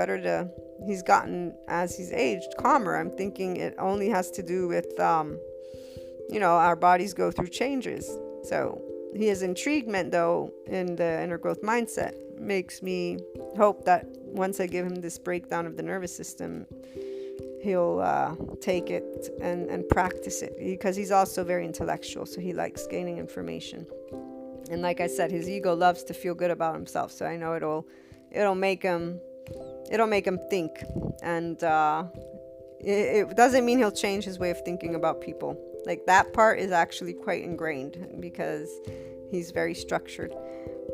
he's gotten, as he's aged, calmer. I'm thinking it only has to do with our bodies go through changes. So his intriguement, though, in the inner growth mindset makes me hope that once I give him this breakdown of the nervous system, he'll take it and practice it, because he's also very intellectual, so he likes gaining information. And like I said, his ego loves to feel good about himself, so I know it'll make him think. And it doesn't mean he'll change his way of thinking about people. Like, that part is actually quite ingrained, because he's very structured.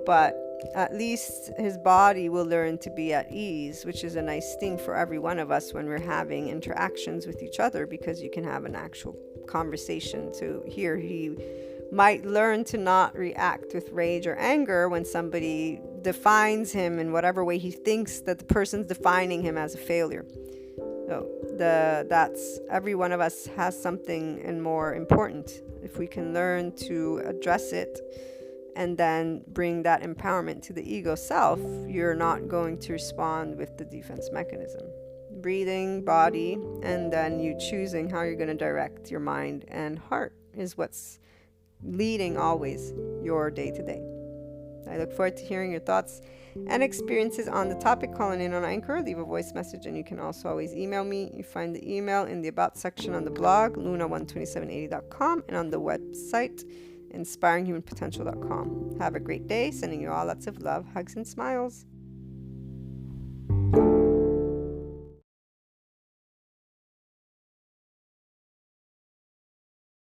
But at least his body will learn to be at ease, which is a nice thing for every one of us when we're having interactions with each other, because you can have an actual conversation. So here he might learn to not react with rage or anger when somebody defines him in whatever way he thinks that the person's defining him as a failure. So that's every one of us has something and more important. If we can learn to address it and then bring that empowerment to the ego self, you're not going to respond with the defense mechanism. Breathing, body, and then you choosing how you're going to direct your mind and heart is what's leading always your day to day. I look forward to hearing your thoughts and experiences on the topic. Calling in on Anchor, leave a voice message, and you can also always email me. You find the email in the About section on the blog, luna12780.com, and on the website, inspiringhumanpotential.com. Have a great day. Sending you all lots of love, hugs, and smiles.